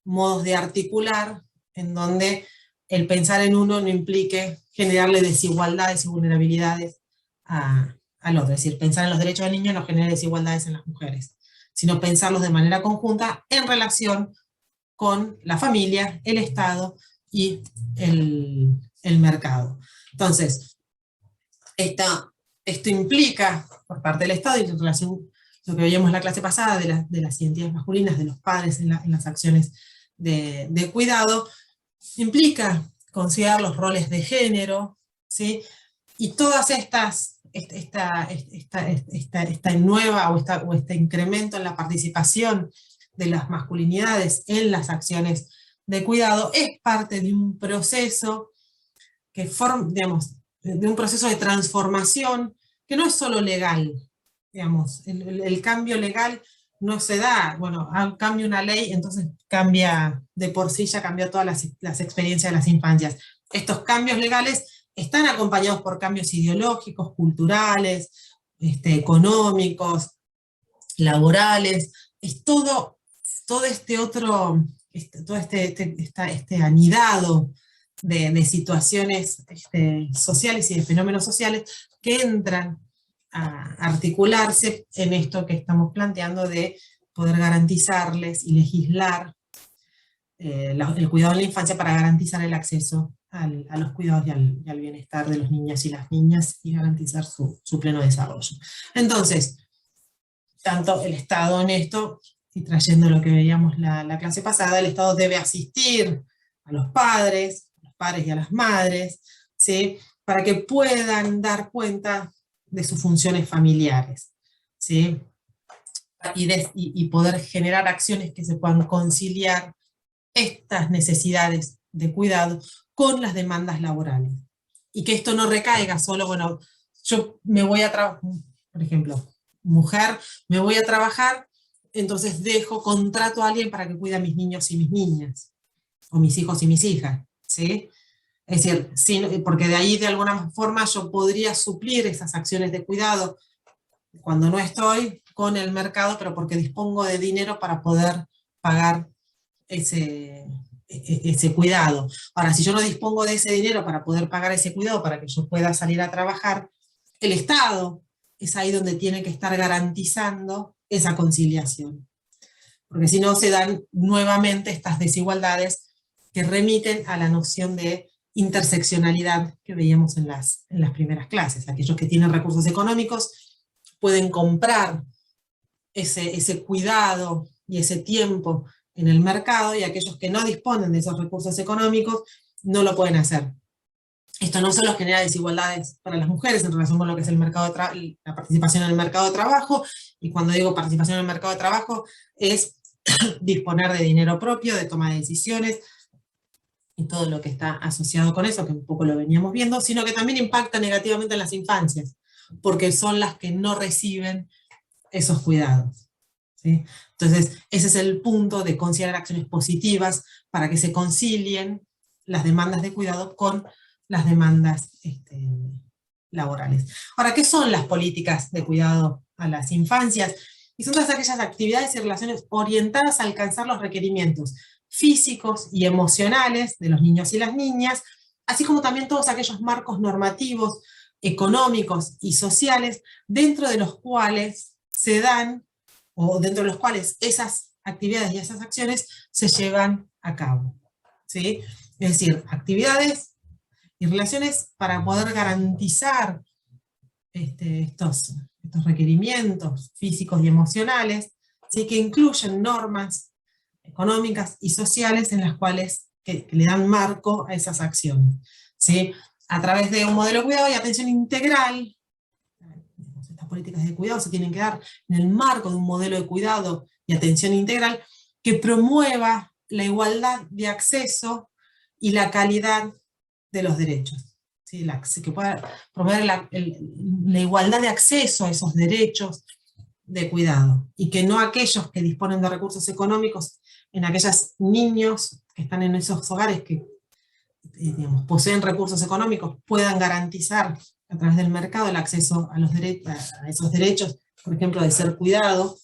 modos de articular en donde el pensar en uno no implique generarle desigualdades y vulnerabilidades al otro. Es decir, pensar en los derechos del niño no genera desigualdades en las mujeres, sino pensarlos de manera conjunta en relación con la familia, el Estado y el mercado. Entonces, esto implica, por parte del Estado, y en relación a lo que veíamos en la clase pasada de las identidades masculinas, de los padres en las acciones de cuidado, implica considerar los roles de género, ¿sí? Y todas esta nueva o este incremento en la participación de las masculinidades en las acciones de cuidado es parte de un proceso digamos, de un proceso de transformación que no es solo legal, digamos, el cambio legal no se da, bueno, cambia una ley, entonces cambia de por sí, ya cambió todas las experiencias de las infancias. Estos cambios legales están acompañados por cambios ideológicos, culturales, económicos, laborales, es todo este anidado de situaciones sociales y de fenómenos sociales que entran a articularse en esto que estamos planteando de poder garantizarles y legislar el cuidado de la infancia para garantizar el acceso a los cuidados y al bienestar de los niños y las niñas y garantizar su pleno desarrollo. Entonces, tanto el Estado en esto, y trayendo lo que veíamos la clase pasada, el Estado debe asistir a los padres y a las madres, ¿sí? Para que puedan dar cuenta de sus funciones familiares, ¿sí? Y poder generar acciones que se puedan conciliar estas necesidades de cuidado con las demandas laborales. Y que esto no recaiga solo, bueno, yo me voy a trabajar, por ejemplo, mujer, me voy a trabajar, entonces contrato a alguien para que cuide a mis niños y mis niñas, o mis hijos y mis hijas, ¿sí? Es decir, porque de ahí de alguna forma yo podría suplir esas acciones de cuidado cuando no estoy con el mercado, pero porque dispongo de dinero para poder pagar ese cuidado. Ahora, si yo no dispongo de ese dinero para poder pagar ese cuidado, para que yo pueda salir a trabajar, el Estado es ahí donde tiene que estar garantizando esa conciliación. Porque si no se dan nuevamente estas desigualdades que remiten a la noción de interseccionalidad que veíamos en las primeras clases. Aquellos que tienen recursos económicos pueden comprar ese cuidado y ese tiempo en el mercado, y aquellos que no disponen de esos recursos económicos no lo pueden hacer. Esto no solo genera desigualdades para las mujeres en relación con lo que es el mercado de la participación en el mercado de trabajo, y cuando digo participación en el mercado de trabajo es disponer de dinero propio, de toma de decisiones, y todo lo que está asociado con eso, que un poco lo veníamos viendo, sino que también impacta negativamente en las infancias, porque son las que no reciben esos cuidados, ¿sí? Entonces, ese es el punto de considerar acciones positivas para que se concilien las demandas de cuidado con las demandas laborales. Ahora, ¿qué son las políticas de cuidado a las infancias? Y son todas aquellas actividades y relaciones orientadas a alcanzar los requerimientos físicos y emocionales de los niños y las niñas, así como también todos aquellos marcos normativos, económicos y sociales dentro de los cuales se dan, o dentro de los cuales esas actividades y esas acciones se llevan a cabo, ¿sí? Es decir, actividades y relaciones para poder garantizar estos requerimientos físicos y emocionales, ¿sí? Que incluyen normas económicas y sociales en las cuales que le dan marco a esas acciones, ¿sí? A través de un modelo de cuidado y atención integral. Estas políticas de cuidado se tienen que dar en el marco de un modelo de cuidado y atención integral que promueva la igualdad de acceso y la calidad de los derechos, ¿sí? Que pueda promover la igualdad de acceso a esos derechos de cuidado, y que no aquellos que disponen de recursos económicos, en aquellos niños que están en esos hogares que digamos, poseen recursos económicos, puedan garantizar a través del mercado el acceso a, a esos derechos, por ejemplo, de ser cuidado,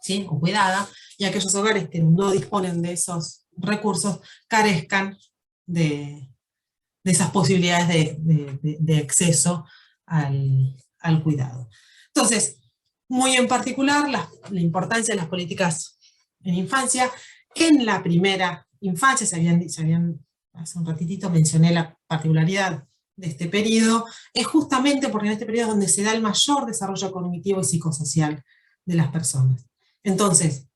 ¿sí? O cuidada, y aquellos hogares que no disponen de esos recursos carezcan de esas posibilidades de acceso al cuidado. Entonces, muy en particular, la importancia de las políticas en infancia. En la primera infancia, hace un ratitito mencioné la particularidad de este periodo, es justamente porque en este periodo es donde se da el mayor desarrollo cognitivo y psicosocial de las personas. Entonces,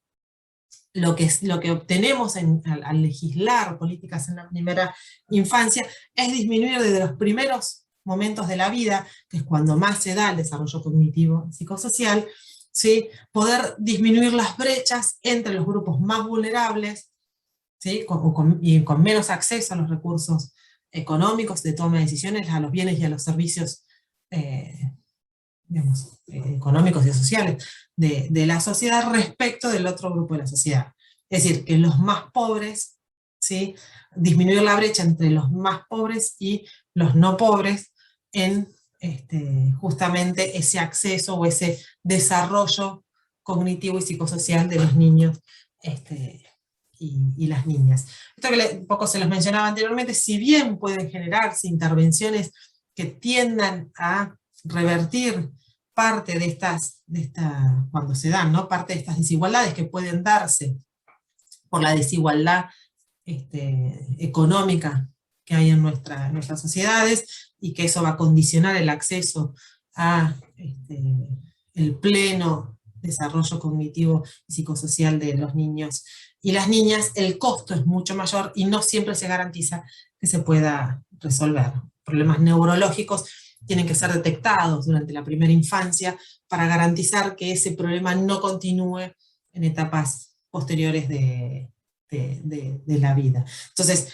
lo que obtenemos al legislar políticas en la primera infancia es disminuir desde los primeros momentos de la vida, que es cuando más se da el desarrollo cognitivo y psicosocial, ¿sí? Poder disminuir las brechas entre los grupos más vulnerables, ¿sí? Y con menos acceso a los recursos económicos de toma de decisiones, a los bienes y a los servicios digamos, económicos y sociales de la sociedad respecto del otro grupo de la sociedad. Es decir, que los más pobres, ¿sí? Disminuir la brecha entre los más pobres y los no pobres en justamente ese acceso o ese desarrollo cognitivo y psicosocial de los niños y las niñas. Esto que un poco se los mencionaba anteriormente, si bien pueden generarse intervenciones que tiendan a revertir parte de cuando se dan, ¿no? Parte de estas desigualdades que pueden darse por la desigualdad económica que hay en nuestras sociedades, y que eso va a condicionar el acceso a el pleno desarrollo cognitivo y psicosocial de los niños y las niñas. El costo es mucho mayor y no siempre se garantiza que se pueda resolver. Problemas neurológicos tienen que ser detectados durante la primera infancia para garantizar que ese problema no continúe en etapas posteriores de la vida. Entonces,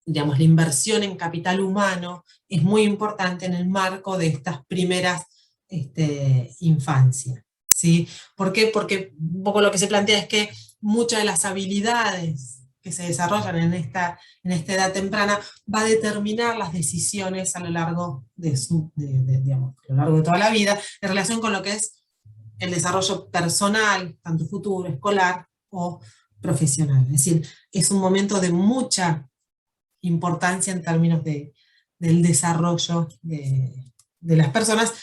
digamos, la inversión en capital humano es muy importante en el marco de estas primeras infancias, ¿sí? ¿Por qué? Porque un poco lo que se plantea es que muchas de las habilidades que se desarrollan en esta edad temprana va a determinar las decisiones a lo largo digamos, a lo largo de toda la vida, en relación con lo que es el desarrollo personal, tanto futuro, escolar o profesional. Es decir, es un momento de mucha importancia en términos del desarrollo de las personas.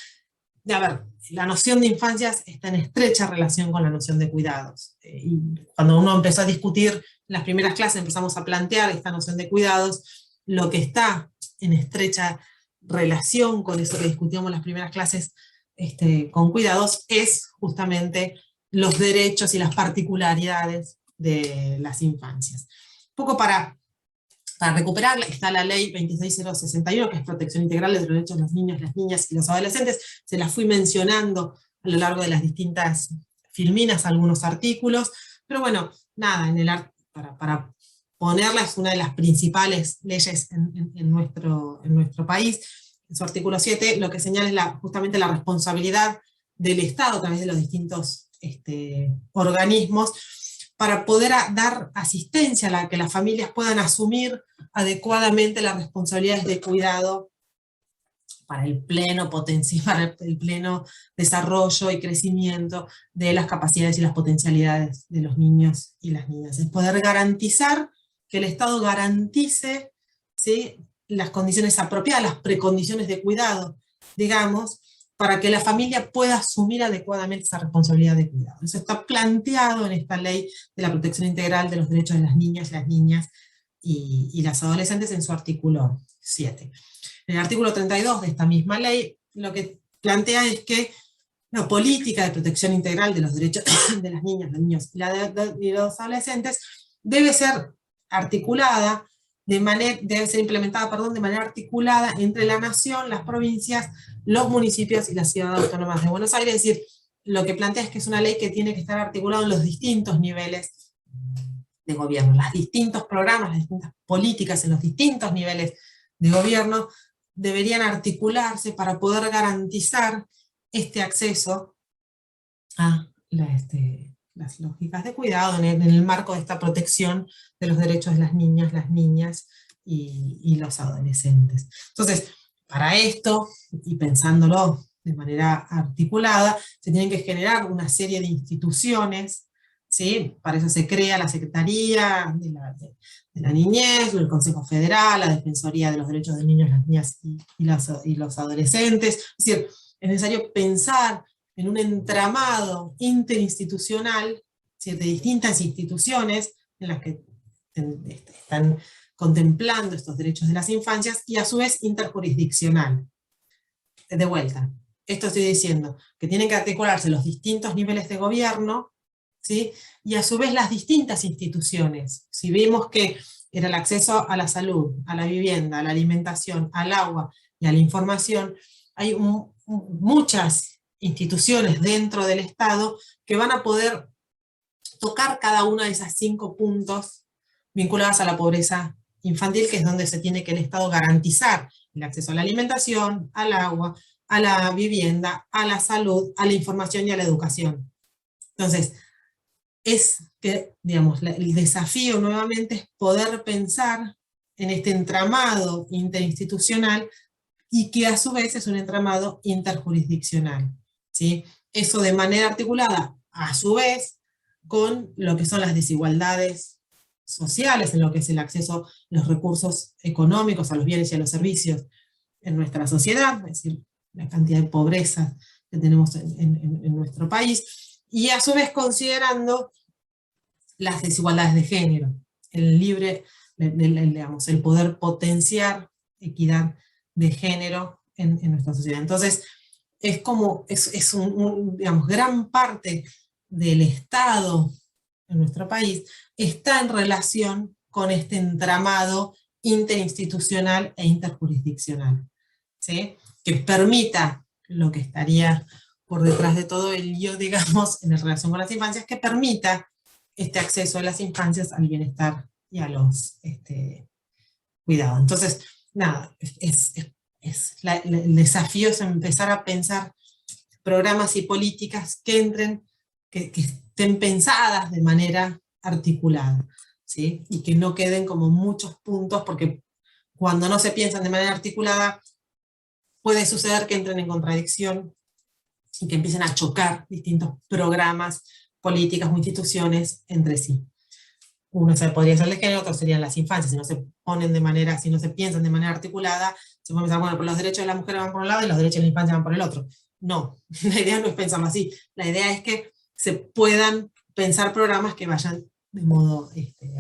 A ver, la noción de infancias está en estrecha relación con la noción de cuidados. Y cuando uno empezó a discutir en las primeras clases, empezamos a plantear esta noción de cuidados, lo que está en estrecha relación con eso que discutíamos en las primeras clases con cuidados es justamente los derechos y las particularidades de las infancias. Un poco para recuperarla, está la ley 26061, que es protección integral de los derechos de los niños, las niñas y los adolescentes. Se las fui mencionando a lo largo de las distintas filminas, algunos artículos, pero bueno, nada, para ponerla, es una de las principales leyes en nuestro país. En su artículo 7 lo que señala es justamente la responsabilidad del Estado a través de los distintos organismos para poder dar asistencia a la que las familias puedan asumir adecuadamente las responsabilidades de cuidado para el pleno potencial, para el pleno desarrollo y crecimiento de las capacidades y las potencialidades de los niños y las niñas. Es poder garantizar que el Estado garantice, ¿sí?, las condiciones apropiadas, las precondiciones de cuidado, digamos, para que la familia pueda asumir adecuadamente esa responsabilidad de cuidado. Eso está planteado en esta ley de la protección integral de los derechos de las niñas y las adolescentes en su artículo 7. En el artículo 32 de esta misma ley, lo que plantea es que la política de protección integral de los derechos de las niñas, los niños y los adolescentes debe ser articulada, debe ser implementada, de manera articulada entre la nación, las provincias, los municipios y las ciudades autónomas de Buenos Aires. Es decir, lo que plantea es que es una ley que tiene que estar articulada en los distintos niveles de gobierno, los distintos programas, las distintas políticas en los distintos niveles de gobierno deberían articularse para poder garantizar este acceso a las lógicas de cuidado en el marco de esta protección de los derechos de las niñas y los adolescentes. Entonces, para esto, y pensándolo de manera articulada, se tienen que generar una serie de instituciones, ¿sí? Para eso se crea la Secretaría de la Niñez, el Consejo Federal, la Defensoría de los Derechos de Niños, las Niñas y los Adolescentes. Es decir, es necesario pensar en un entramado interinstitucional, ¿sí?, de distintas instituciones en las que están contemplando estos derechos de las infancias, y a su vez interjurisdiccional. De vuelta, esto estoy diciendo, que tienen que articularse los distintos niveles de gobierno, ¿sí?, y a su vez las distintas instituciones. Si vimos que era el acceso a la salud, a la vivienda, a la alimentación, al agua y a la información, hay muchas instituciones dentro del Estado que van a poder tocar cada una de esas 5 puntos vinculadas a la pobreza infantil, que es donde se tiene que el Estado garantizar el acceso a la alimentación, al agua, a la vivienda, a la salud, a la información y a la educación. Entonces, es que, digamos, el desafío nuevamente es poder pensar en este entramado interinstitucional y que a su vez es un entramado interjurisdiccional, ¿sí? Eso de manera articulada, a su vez, con lo que son las desigualdades sociales, en lo que es el acceso a los recursos económicos, a los bienes y a los servicios en nuestra sociedad, es decir, la cantidad de pobreza que tenemos en nuestro país, y a su vez considerando las desigualdades de género, digamos, el poder potenciar equidad de género en nuestra sociedad. Entonces, es como, digamos, gran parte del Estado en nuestro país está en relación con este entramado interinstitucional e interjurisdiccional, ¿sí?, que permita lo que estaría por detrás de todo el lío, digamos, en relación con las infancias, que permita este acceso de las infancias al bienestar y a los cuidados. Entonces, nada, el desafío es empezar a pensar programas y políticas que estén pensadas de manera articulada, ¿sí?, y que no queden como muchos puntos, porque cuando no se piensan de manera articulada, puede suceder que entren en contradicción y que empiecen a chocar distintos programas, políticas o instituciones entre sí. Uno podría ser de género, otro serían las infancias. Si no se piensan de manera articulada, se puede pensar, bueno, pues los derechos de las mujeres van por un lado y los derechos de la infancia van por el otro. No, la idea no es pensarlo así. La idea es que se puedan pensar programas que vayan de modo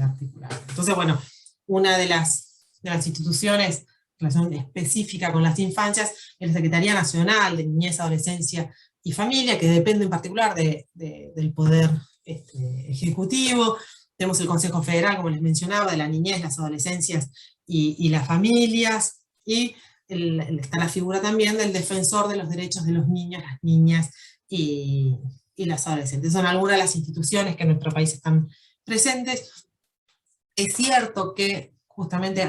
articulado. Entonces, bueno, una de las instituciones en relación específica con las infancias es la Secretaría Nacional de Niñez, Adolescencia y Familia, que depende en particular del Poder Ejecutivo. Tenemos el Consejo Federal, como les mencionaba, de la niñez, las adolescencias y las familias, y está la figura también del defensor de los derechos de los niños, las niñas y las adolescentes. Son algunas de las instituciones que en nuestro país están presentes. Es cierto que justamente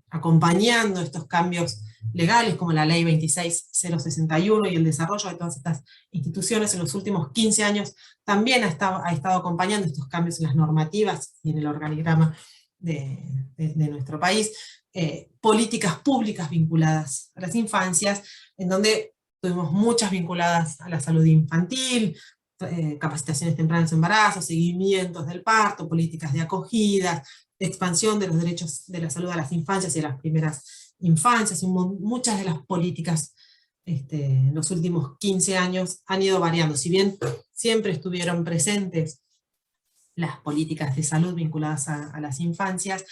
acompañando estos cambios legales, como la ley 26061 y el desarrollo de todas estas instituciones en los últimos 15 años, también ha estado acompañando estos cambios en las normativas y en el organigrama de nuestro país, políticas públicas vinculadas a las infancias, en donde tuvimos muchas vinculadas a la salud infantil, capacitaciones tempranas de embarazo, seguimientos del parto, políticas de acogida, expansión de los derechos de la salud a las infancias y a las primeras infancias, y muchas de las políticas en los últimos 15 años han ido variando. Si bien siempre estuvieron presentes las políticas de salud vinculadas a las infancias,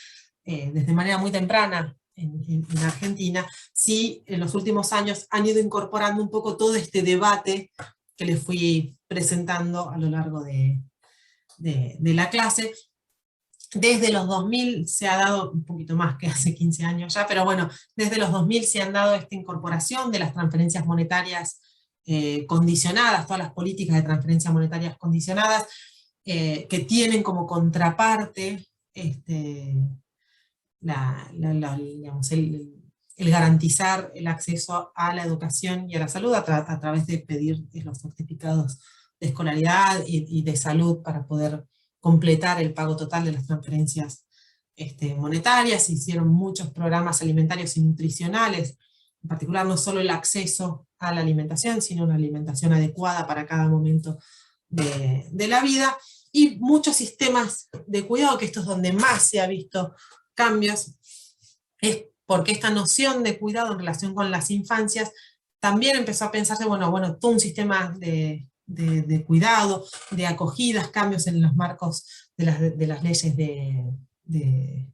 desde manera muy temprana en Argentina, sí en los últimos años han ido incorporando un poco todo este debate que les fui presentando a lo largo de la clase. Desde los 2000 se ha dado, un poquito más que hace 15 años ya, pero bueno, desde los 2000 se han dado esta incorporación de las transferencias monetarias condicionadas, todas las políticas de transferencias monetarias condicionadas, que tienen como contraparte digamos, el garantizar el acceso a la educación y a la salud a través de pedir los certificados de escolaridad y de salud para poder completar el pago total de las transferencias monetarias. Se hicieron muchos programas alimentarios y nutricionales, en particular no solo el acceso a la alimentación, sino una alimentación adecuada para cada momento de la vida, y muchos sistemas de cuidado, que esto es donde más se ha visto cambios, es porque esta noción de cuidado en relación con las infancias también empezó a pensarse, bueno, todo un sistema de cuidado, de acogidas, cambios en los marcos de las leyes de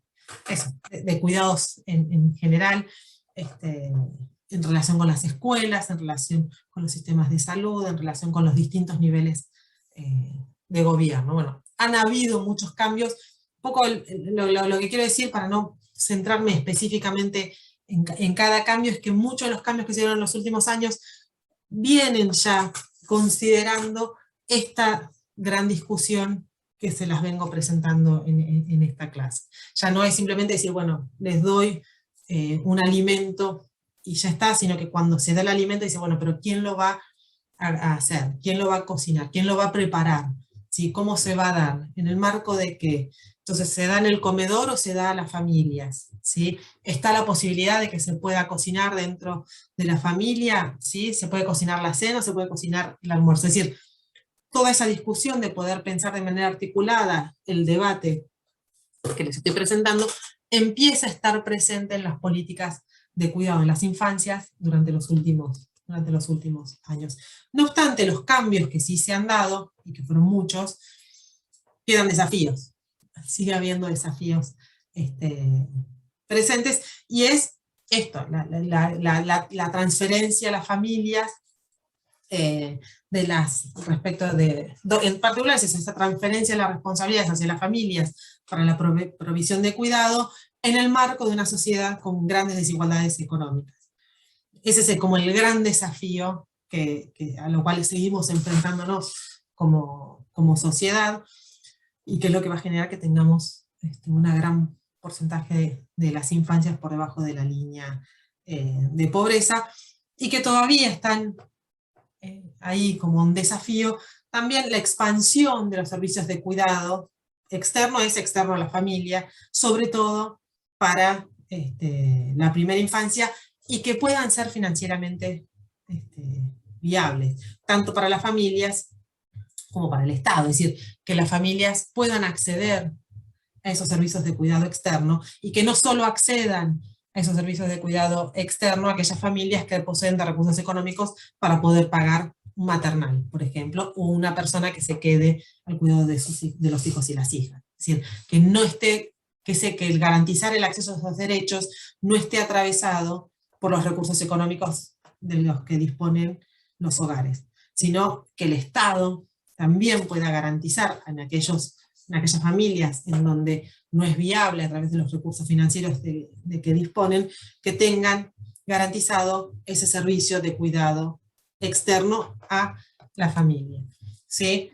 cuidados en general, en relación con las escuelas, en relación con los sistemas de salud, en relación con los distintos niveles de gobierno. Bueno, han habido muchos cambios. Un poco lo que quiero decir, para no centrarme específicamente en cada cambio, es que muchos de los cambios que se dieron en los últimos años vienen ya considerando esta gran discusión que se las vengo presentando en esta clase. Ya no es simplemente decir, bueno, les doy un alimento y ya está, sino que cuando se da el alimento dice, bueno, pero ¿quién lo va a hacer? ¿Quién lo va a cocinar? ¿Quién lo va a preparar? ¿Sí? ¿Cómo se va a dar? ¿En el marco de qué? Entonces, ¿se da en el comedor o se da a las familias? ¿Sí? ¿Está la posibilidad de que se pueda cocinar dentro de la familia? ¿Sí? ¿Se puede cocinar la cena o se puede cocinar el almuerzo? Es decir, toda esa discusión de poder pensar de manera articulada el debate que les estoy presentando, empieza a estar presente en las políticas de cuidado en las infancias durante los últimos años. No obstante, los cambios que sí se han dado, y que fueron muchos, quedan desafíos. Sigue habiendo desafíos presentes, y es esto, la transferencia a las familias, en particular es esa transferencia de las responsabilidades hacia las familias para la provisión de cuidado en el marco de una sociedad con grandes desigualdades económicas. Ese es como el gran desafío a lo cual seguimos enfrentándonos como sociedad, y que es lo que va a generar que tengamos un gran porcentaje de las infancias por debajo de la línea de pobreza, y que todavía están ahí como un desafío. También la expansión de los servicios de cuidado externo a la familia, sobre todo para la primera infancia, y que puedan ser financieramente viables, tanto para las familias como para el Estado. Es decir, que las familias puedan acceder a esos servicios de cuidado externo, y que no solo accedan a esos servicios de cuidado externo aquellas familias que poseen de recursos económicos para poder pagar un maternal, por ejemplo, o una persona que se quede al cuidado de los hijos y las hijas. Es decir, que no esté, que el garantizar el acceso a esos derechos no esté atravesado por los recursos económicos de los que disponen los hogares. sino que el Estado también pueda garantizar en aquellas familias en donde no es viable a través de los recursos financieros de que disponen, que tengan garantizado ese servicio de cuidado externo a la familia. ¿Sí?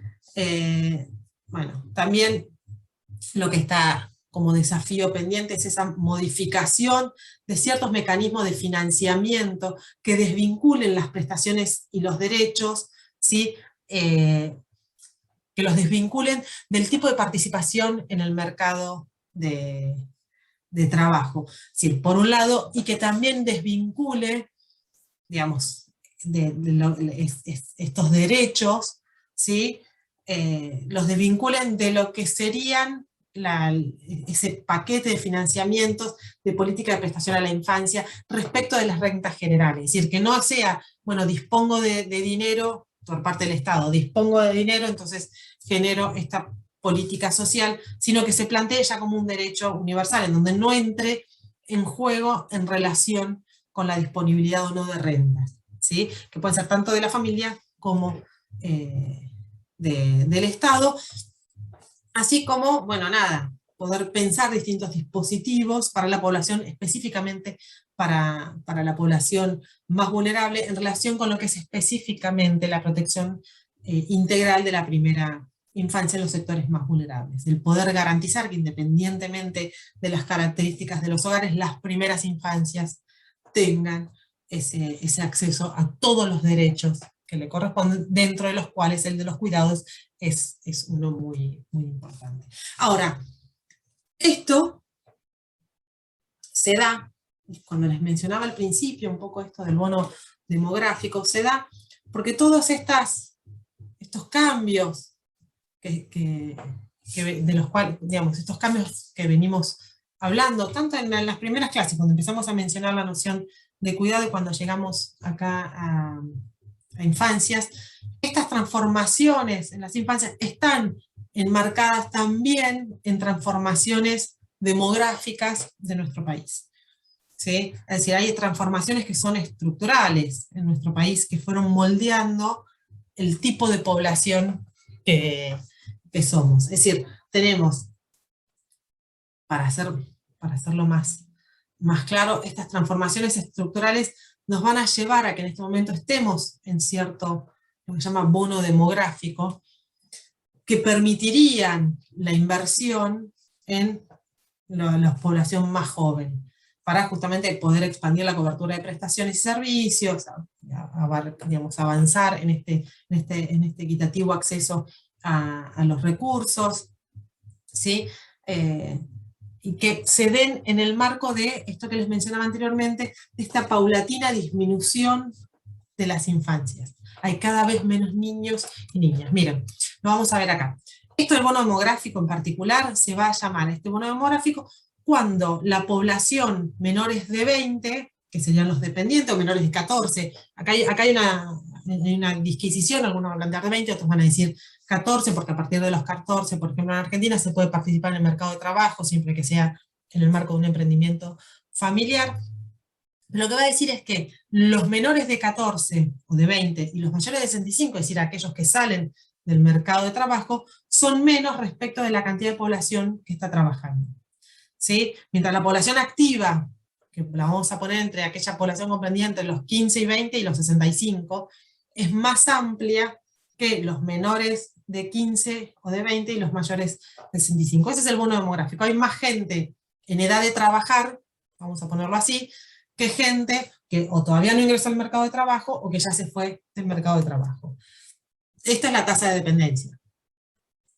Bueno, también lo que está como desafío pendiente es esa modificación de ciertos mecanismos de financiamiento que desvinculen las prestaciones y los derechos, ¿sí? Que los desvinculen del tipo de participación en el mercado de trabajo. Es decir, por un lado, y que también desvincule, digamos, estos derechos, ¿sí? Los desvinculen de lo que serían ese paquete de financiamientos de política de prestación a la infancia respecto de las rentas generales. Es decir, que no sea, bueno, dispongo de dinero por parte del Estado, dispongo de dinero, entonces genero esta política social, sino que se plantee ya como un derecho universal, en donde no entre en juego en relación con la disponibilidad o no de rentas, ¿sí? Que pueden ser tanto de la familia como del Estado, así como, bueno, nada, poder pensar distintos dispositivos para la población, específicamente para la población más vulnerable, en relación con lo que es específicamente la protección integral de la primera infancia en los sectores más vulnerables. El poder garantizar que, independientemente de las características de los hogares, las primeras infancias tengan ese acceso a todos los derechos que le corresponden, dentro de los cuales el de los cuidados es uno muy, muy importante. Ahora, esto se da, cuando les mencionaba al principio un poco esto del bono demográfico, se da porque todos estos cambios de los cuales, digamos, estos cambios que venimos hablando, tanto en las primeras clases, cuando empezamos a mencionar la noción de cuidado y cuando llegamos acá a infancias, estas transformaciones en las infancias están enmarcadas también en transformaciones demográficas de nuestro país. ¿Sí? Es decir, hay transformaciones que son estructurales en nuestro país, que fueron moldeando el tipo de población que somos. Es decir, tenemos, para hacerlo más claro, estas transformaciones estructurales nos van a llevar a que en este momento estemos en cierto, lo que se llama bono demográfico, que permitirían la inversión en la población más joven, para justamente poder expandir la cobertura de prestaciones y servicios, digamos, avanzar en este equitativo acceso a los recursos, ¿sí? Y que se den en el marco de esto que les mencionaba anteriormente, de esta paulatina disminución de las infancias. Hay cada vez menos niños y niñas. Miren, lo vamos a ver acá. Esto del bono demográfico en particular se va a llamar este bono demográfico cuando la población menores de 20, que serían los dependientes, o menores de 14, acá hay una disquisición, algunos van a plantear de 20, otros van a decir 14, porque a partir de los 14, por ejemplo en Argentina, se puede participar en el mercado de trabajo, siempre que sea en el marco de un emprendimiento familiar. Lo que va a decir es que los menores de 14 o de 20 y los mayores de 65, es decir, aquellos que salen del mercado de trabajo, son menos respecto de la cantidad de población que está trabajando. ¿Sí? Mientras la población activa, que la vamos a poner entre aquella población comprendida entre los 15 y 20 y los 65, es más amplia que los menores de 15 o de 20 y los mayores de 65. Ese es el bono demográfico. Hay más gente en edad de trabajar, vamos a ponerlo así, que gente que o todavía no ingresó al mercado de trabajo o que ya se fue del mercado de trabajo. Esta es la tasa de dependencia.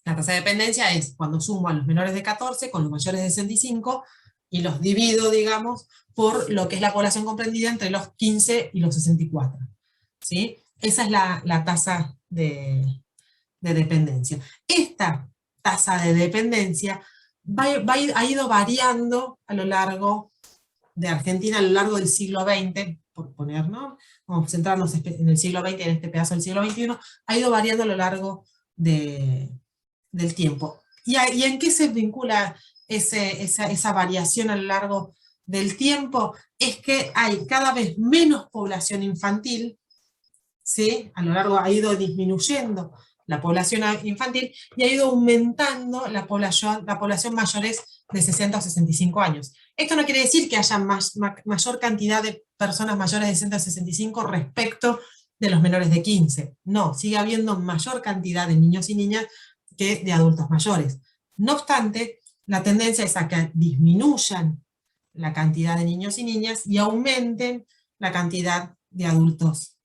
La tasa de dependencia es cuando sumo a los menores de 14 con los mayores de 65 y los divido, digamos, por lo que es la población comprendida entre los 15 y los 64. ¿Sí? Esa es la tasa de dependencia. Esta tasa de dependencia ha ido variando a lo largo de Argentina, a lo largo del siglo XX, por poner, ¿no? Vamos a centrarnos en el siglo XX, en este pedazo del siglo XXI, ha ido variando a lo largo del tiempo. ¿Y en qué se vincula esa variación a lo largo del tiempo? Es que hay cada vez menos población infantil, ¿sí? A lo largo ha ido disminuyendo la población infantil y ha ido aumentando la población mayores de 60 o 65 años. Esto no quiere decir que haya mayor cantidad de personas mayores de 60 o 65 respecto de los menores de 15. No, sigue habiendo mayor cantidad de niños y niñas que de adultos mayores. No obstante, la tendencia es a que disminuyan la cantidad de niños y niñas y aumenten la cantidad de adultos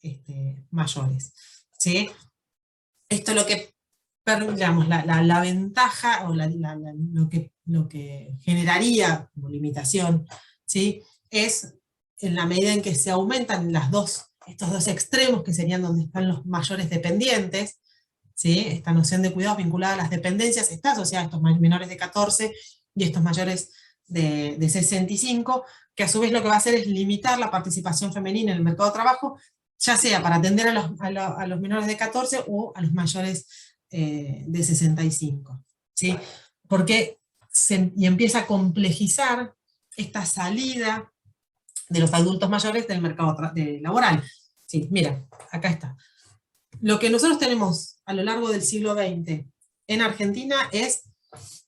mayores. ¿Sí? Esto es lo que, digamos, la ventaja o lo que generaría como limitación, ¿sí? Es en la medida en que se aumentan estos dos extremos que serían donde están los mayores dependientes, ¿sí? Esta noción de cuidados vinculada a las dependencias está asociada a estos menores de 14 y estos mayores de 65, que a su vez lo que va a hacer es limitar la participación femenina en el mercado de trabajo, ya sea para atender a los menores de 14 o a los mayores de 65. ¿Sí? Porque y empieza a complejizar esta salida de los adultos mayores del mercado laboral. Sí, mira, acá está. Lo que nosotros tenemos a lo largo del siglo XX en Argentina es,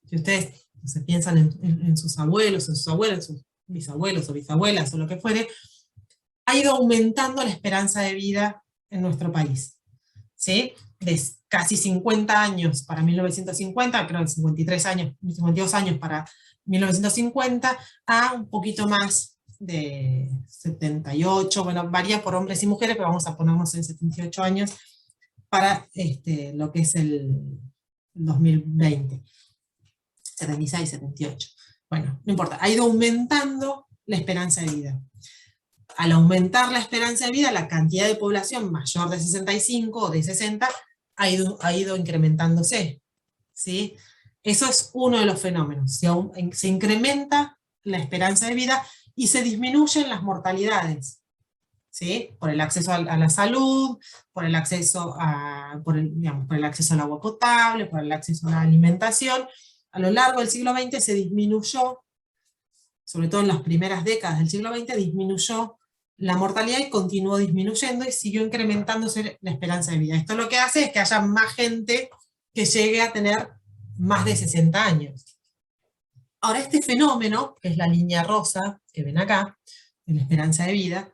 si ustedes se piensan en sus abuelos, en sus abuelos, en sus bisabuelos o bisabuelas o lo que fuere, ha ido aumentando la esperanza de vida en nuestro país. ¿Sí? De casi 50 años para 1950, creo que 53 años, 52 años para 1950, a un poquito más de 78, bueno, varía por hombres y mujeres, pero vamos a ponernos en 78 años para lo que es el 2020, 76, 78. Bueno, no importa, ha ido aumentando la esperanza de vida. Al aumentar la esperanza de vida, la cantidad de población mayor de 65 o de 60 ha ido incrementándose. ¿Sí? Eso es uno de los fenómenos. Se incrementa la esperanza de vida y se disminuyen las mortalidades. ¿Sí? Por el acceso a la salud, por el acceso por el acceso al agua potable, por el acceso a la alimentación. A lo largo del siglo XX se disminuyó, sobre todo en las primeras décadas del siglo XX, disminuyó la mortalidad y continuó disminuyendo y siguió incrementándose la esperanza de vida. Esto lo que hace es que haya más gente que llegue a tener más de 60 años. Ahora, este fenómeno, que es la línea rosa que ven acá, de la esperanza de vida,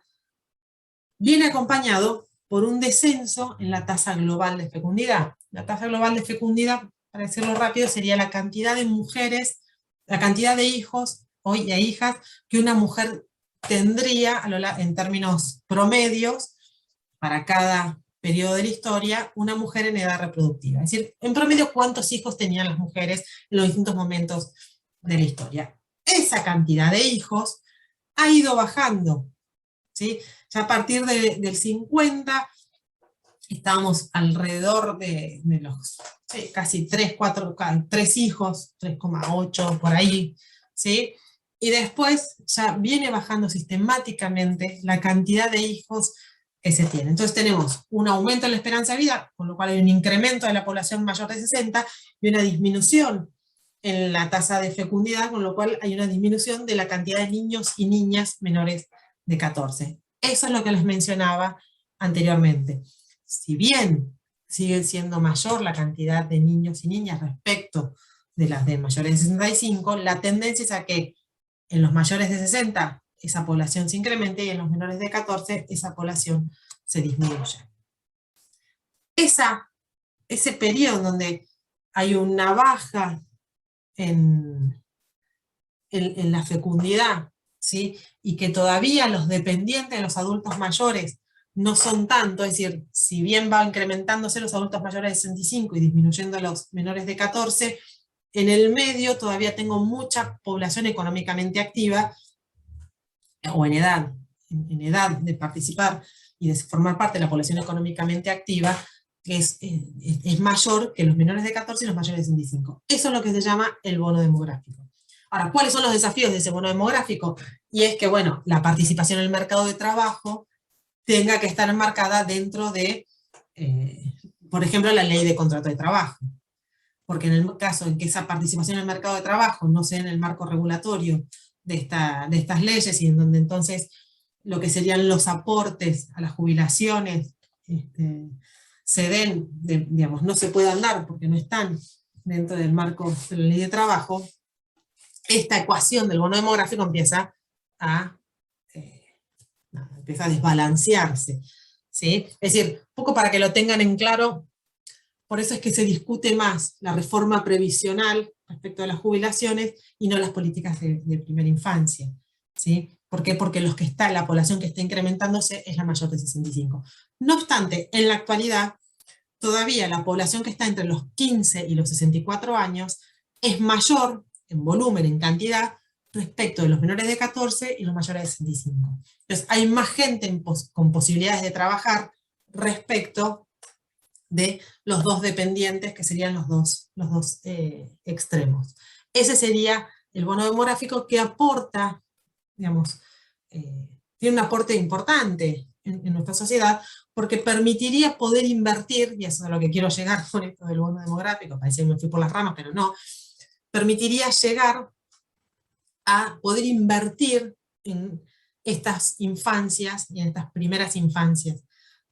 viene acompañado por un descenso en la tasa global de fecundidad. La tasa global de fecundidad, para decirlo rápido, sería la cantidad de mujeres, la cantidad de hijos y de hijas que una mujer tendría en términos promedios para cada periodo de la historia, una mujer en edad reproductiva. Es decir, en promedio, cuántos hijos tenían las mujeres en los distintos momentos de la historia. Esa cantidad de hijos ha ido bajando, ¿sí? Ya a partir del 50 estábamos alrededor de los casi 3 hijos, 3,8 por ahí, ¿sí? Y después ya viene bajando sistemáticamente la cantidad de hijos que se tiene. Entonces tenemos un aumento en la esperanza de vida, con lo cual hay un incremento de la población mayor de 60 y una disminución en la tasa de fecundidad, con lo cual hay una disminución de la cantidad de niños y niñas menores de 14. Eso es lo que les mencionaba anteriormente. Si bien sigue siendo mayor la cantidad de niños y niñas respecto de las de mayores de 65, la tendencia es a que en los mayores de 60 esa población se incremente y en los menores de 14 esa población se disminuye. Ese periodo donde hay una baja en la fecundidad, ¿sí? Y que todavía los dependientes de los adultos mayores no son tanto, es decir, si bien va incrementándose los adultos mayores de 65 y disminuyendo los menores de 14, en el medio todavía tengo mucha población económicamente activa, o en edad de participar y de formar parte de la población económicamente activa, que es mayor que los menores de 14 y los mayores de 65. Eso es lo que se llama el bono demográfico. Ahora, ¿cuáles son los desafíos de ese bono demográfico? Y es que, bueno, la participación en el mercado de trabajo tenga que estar enmarcada dentro de, por ejemplo, la ley de contrato de trabajo. Porque en el caso en que esa participación en el mercado de trabajo no sea en el marco regulatorio de estas leyes, y en donde entonces lo que serían los aportes a las jubilaciones se den, digamos, no se puedan dar porque no están dentro del marco de la ley de trabajo, esta ecuación del bono demográfico empieza a desbalancearse, ¿sí? Es decir, un poco para que lo tengan en claro, por eso es que se discute más la reforma previsional respecto a las jubilaciones y no las políticas de primera infancia, ¿sí? ¿Por qué? Porque la población que está incrementándose es la mayor de 65. No obstante, en la actualidad, todavía la población que está entre los 15 y los 64 años es mayor en volumen, en cantidad, respecto de los menores de 14 y los mayores de 65. Entonces, hay más gente con posibilidades de trabajar respecto de los dos dependientes, que serían los dos extremos. Ese sería el bono demográfico, que aporta, digamos, tiene un aporte importante en nuestra sociedad, porque permitiría poder invertir, y eso es a lo que quiero llegar con esto del bono demográfico, parece que me fui por las ramas, pero no, permitiría llegar a poder invertir en estas infancias y en estas primeras infancias. Es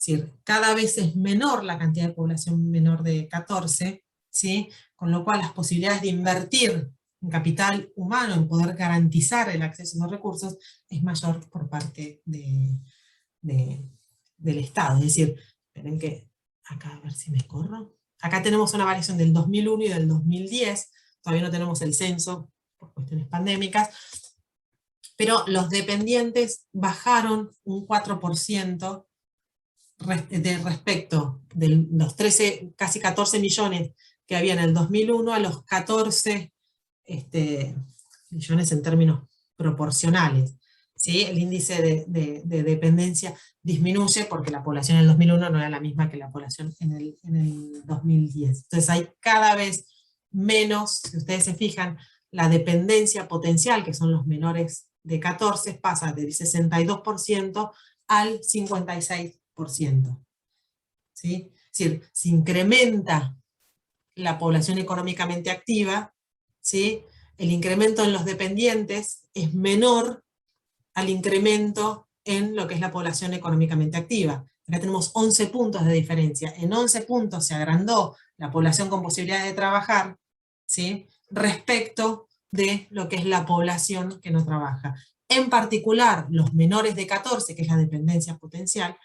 decir, cada vez es menor la cantidad de población menor de 14, ¿sí? Con lo cual las posibilidades de invertir en capital humano, en poder garantizar el acceso a los recursos, es mayor por parte del Estado. Es decir, esperen que acá a ver si me corro. Acá tenemos una variación del 2001 y del 2010, todavía no tenemos el censo por cuestiones pandémicas, pero los dependientes bajaron un 4% respecto de los 13, casi 14 millones que había en el 2001 a los 14 millones en términos proporcionales. ¿Sí? El índice de dependencia disminuye porque la población en el 2001 no era la misma que la población en el 2010. Entonces hay cada vez menos, si ustedes se fijan, la dependencia potencial, que son los menores de 14, pasa del 62% al 56%. ¿Sí? Es decir, se incrementa la población económicamente activa, ¿sí? El incremento en los dependientes es menor al incremento en lo que es la población económicamente activa. Acá tenemos 11 puntos de diferencia. En 11 puntos se agrandó la población con posibilidades de trabajar, ¿sí? Respecto de lo que es la población que no trabaja. En particular, los menores de 14, que es la dependencia potencial,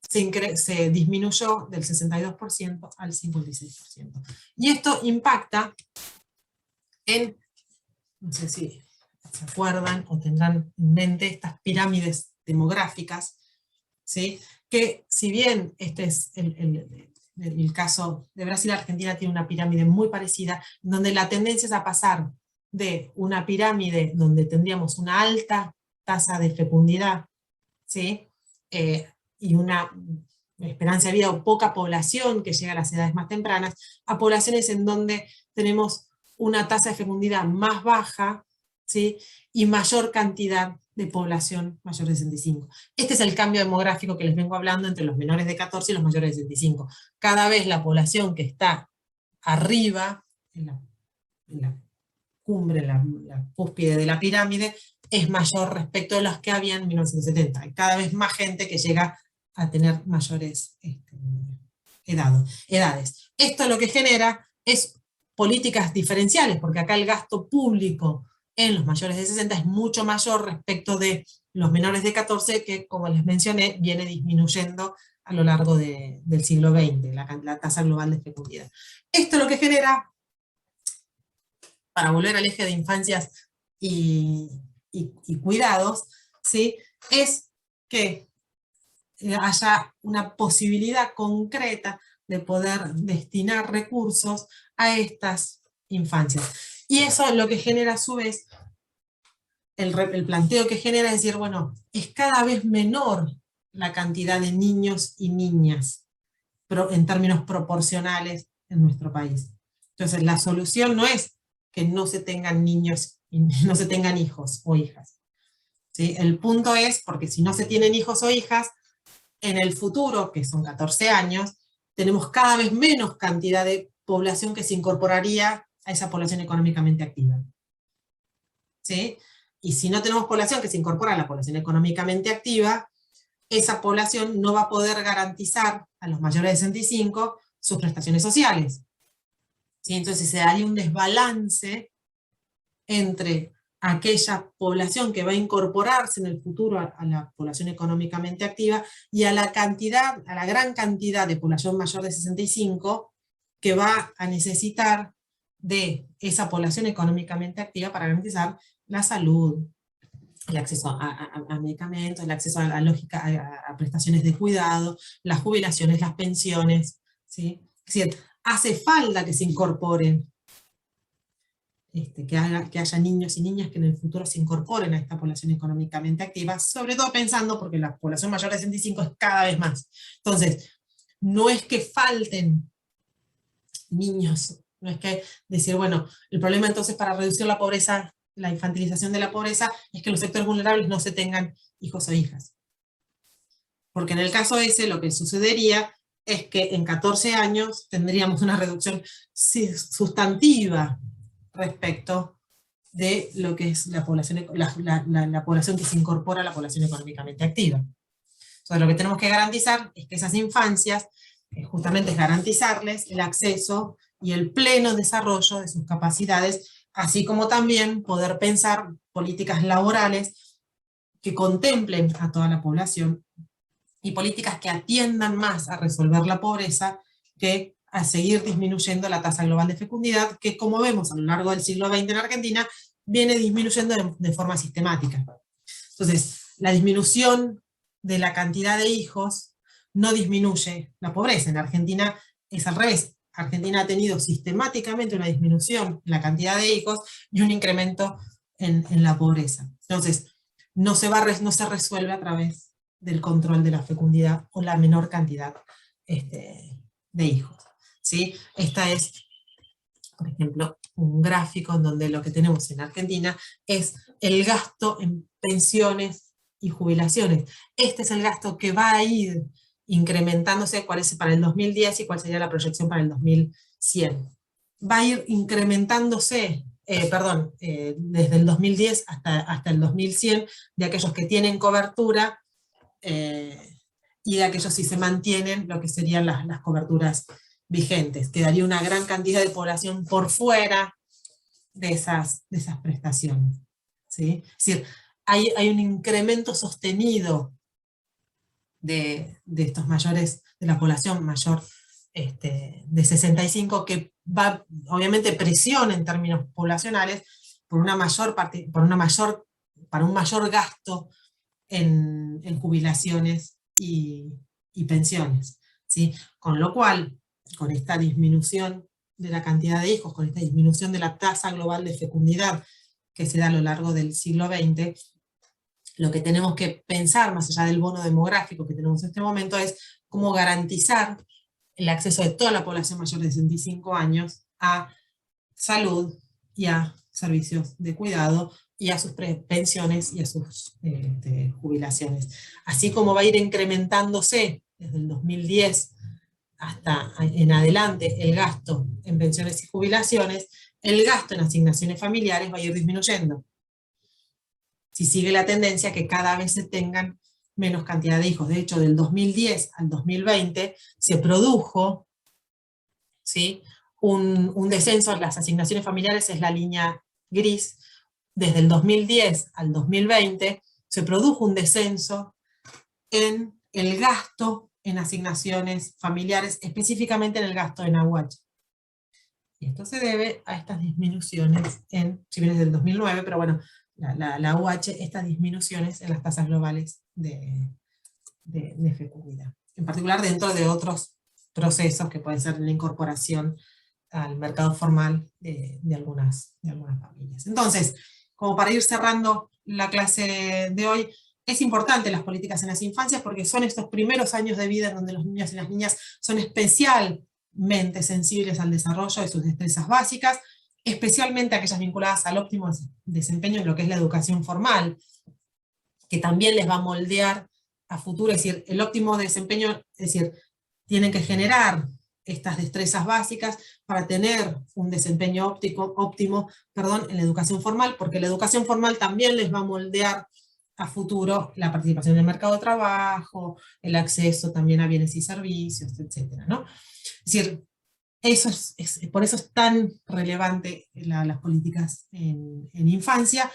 se disminuyó del 62% al 56%. Y esto impacta en, no sé si se acuerdan o tendrán en mente, estas pirámides demográficas, ¿sí? Que si bien este es el caso de Brasil, Argentina tiene una pirámide muy parecida, donde la tendencia es a pasar de una pirámide donde tendríamos una alta tasa de fecundidad, ¿sí? Y una esperanza de vida o poca población que llega a las edades más tempranas, a poblaciones en donde tenemos una tasa de fecundidad más baja, ¿sí? Y mayor cantidad de población mayor de 65. Este es el cambio demográfico que les vengo hablando entre los menores de 14 y los mayores de 65. Cada vez la población que está arriba, en la cumbre, en la cúspide de la pirámide, es mayor respecto de los que había en 1970. Hay cada vez más gente que llega a tener mayores edades. Esto lo que genera es políticas diferenciales, porque acá el gasto público en los mayores de 60 es mucho mayor respecto de los menores de 14, que, como les mencioné, viene disminuyendo a lo largo del siglo XX, la tasa global de fecundidad. Esto lo que genera, para volver al eje de infancias y cuidados, ¿sí? Es que haya una posibilidad concreta de poder destinar recursos a estas infancias. Y eso lo que genera a su vez, el planteo que genera es decir, bueno, es cada vez menor la cantidad de niños y niñas en términos proporcionales en nuestro país. Entonces la solución no es que no se tengan niños y no se tengan hijos o hijas. ¿Sí? El punto es, porque si no se tienen hijos o hijas, en el futuro, que son 14 años, tenemos cada vez menos cantidad de población que se incorporaría a esa población económicamente activa. ¿Sí? Y si no tenemos población que se incorpora a la población económicamente activa, esa población no va a poder garantizar a los mayores de 65 sus prestaciones sociales. ¿Sí? Entonces se daría un desbalance entre aquella población que va a incorporarse en el futuro a la población económicamente activa y a la gran cantidad de población mayor de 65 que va a necesitar de esa población económicamente activa para garantizar la salud, el acceso a medicamentos, el acceso a prestaciones de cuidado, las jubilaciones, las pensiones, ¿sí? Es decir, hace falta que se incorporen, que haya niños y niñas que en el futuro se incorporen a esta población económicamente activa, sobre todo pensando porque la población mayor de 65 es cada vez más. Entonces, no es que falten niños, no es que decir, bueno, el problema entonces para reducir la pobreza, la infantilización de la pobreza, es que los sectores vulnerables no se tengan hijos o hijas. Porque en el caso ese lo que sucedería es que en 14 años tendríamos una reducción sustantiva respecto de lo que es la población, la población que se incorpora a la población económicamente activa. Entonces lo que tenemos que garantizar es que esas infancias, justamente es garantizarles el acceso y el pleno desarrollo de sus capacidades, así como también poder pensar políticas laborales que contemplen a toda la población y políticas que atiendan más a resolver la pobreza que a seguir disminuyendo la tasa global de fecundidad, que como vemos a lo largo del siglo XX en Argentina, viene disminuyendo de forma sistemática. Entonces, la disminución de la cantidad de hijos no disminuye la pobreza. En Argentina es al revés. Argentina ha tenido sistemáticamente una disminución en la cantidad de hijos y un incremento en la pobreza. Entonces, no se resuelve a través del control de la fecundidad o la menor cantidad de hijos. ¿Sí? Esta es, por ejemplo, un gráfico en donde lo que tenemos en Argentina es el gasto en pensiones y jubilaciones. Este es el gasto que va a ir incrementándose, cuál es para el 2010 y cuál sería la proyección para el 2100. Va a ir incrementándose, desde el 2010 hasta el 2100, de aquellos que tienen cobertura, y de aquellos si se mantienen lo que serían las coberturas vigentes. Quedaría una gran cantidad de población por fuera de esas prestaciones. ¿Sí? Es decir, hay un incremento sostenido de estos mayores, de la población mayor de 65, que va, obviamente, presión en términos poblacionales por para un mayor gasto en jubilaciones y pensiones. ¿Sí? Con lo cual, con esta disminución de la cantidad de hijos, con esta disminución de la tasa global de fecundidad que se da a lo largo del siglo XX, lo que tenemos que pensar, más allá del bono demográfico que tenemos en este momento, es cómo garantizar el acceso de toda la población mayor de 65 años a salud y a servicios de cuidado y a sus pensiones y a sus jubilaciones. Así como va a ir incrementándose desde el 2010 hasta en adelante el gasto en pensiones y jubilaciones, el gasto en asignaciones familiares va a ir disminuyendo. Si sigue la tendencia que cada vez se tengan menos cantidad de hijos. De hecho, del 2010 al 2020 se produjo, ¿sí?, un descenso en las asignaciones familiares, es la línea gris. Desde el 2010 al 2020 se produjo un descenso en el gasto en asignaciones familiares, específicamente en el gasto en AUH. Y esto se debe a estas disminuciones si bien es del 2009, pero bueno, la AUH, estas disminuciones en las tasas globales de fecundidad. En particular dentro de otros procesos que pueden ser la incorporación al mercado formal de algunas familias. Entonces, como para ir cerrando la clase de hoy, es importante las políticas en las infancias porque son estos primeros años de vida en donde los niños y las niñas son especialmente sensibles al desarrollo de sus destrezas básicas, especialmente aquellas vinculadas al óptimo desempeño en lo que es la educación formal, que también les va a moldear a futuro. Es decir, el óptimo desempeño, es decir, tienen que generar estas destrezas básicas para tener un desempeño óptimo en la educación formal, porque la educación formal también les va a moldear a futuro la participación en el mercado de trabajo, el acceso también a bienes y servicios, etcétera, ¿no? Es decir, eso por eso es tan relevante las políticas en infancia,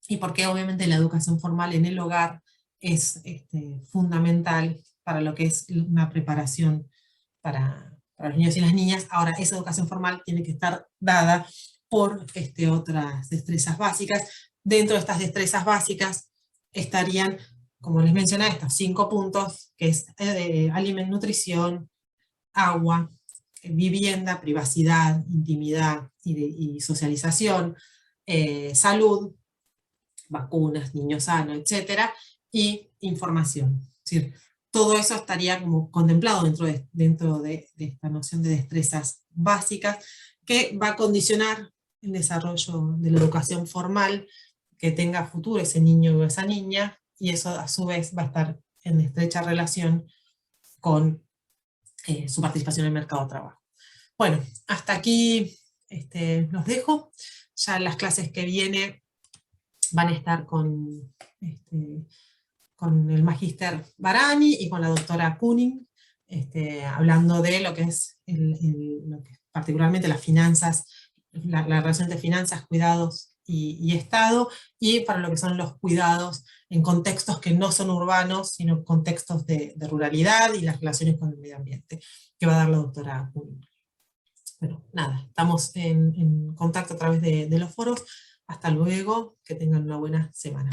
y porque obviamente la educación formal en el hogar es fundamental para lo que es una preparación para los niños y las niñas. Ahora, esa educación formal tiene que estar dada por otras destrezas básicas. Dentro de estas destrezas básicas estarían, como les mencioné, estos 5 puntos, que es nutrición, agua, vivienda, privacidad, intimidad y socialización, salud, vacunas, niños sanos, etcétera, y información. Es decir, todo eso estaría como contemplado dentro de esta noción de destrezas básicas, que va a condicionar el desarrollo de la educación formal que tenga futuro ese niño o esa niña, y eso a su vez va a estar en estrecha relación con su participación en el mercado de trabajo. Bueno, hasta aquí los dejo. Ya las clases que viene van a estar con el magíster Barani y con la doctora Kuning, hablando de lo que es, particularmente las finanzas, la relación de finanzas, cuidados y Estado, y para lo que son los cuidados en contextos que no son urbanos, sino contextos de ruralidad y las relaciones con el medio ambiente, que va a dar la doctora Kuning. Bueno, nada, estamos en contacto a través de los foros. Hasta luego, que tengan una buena semana.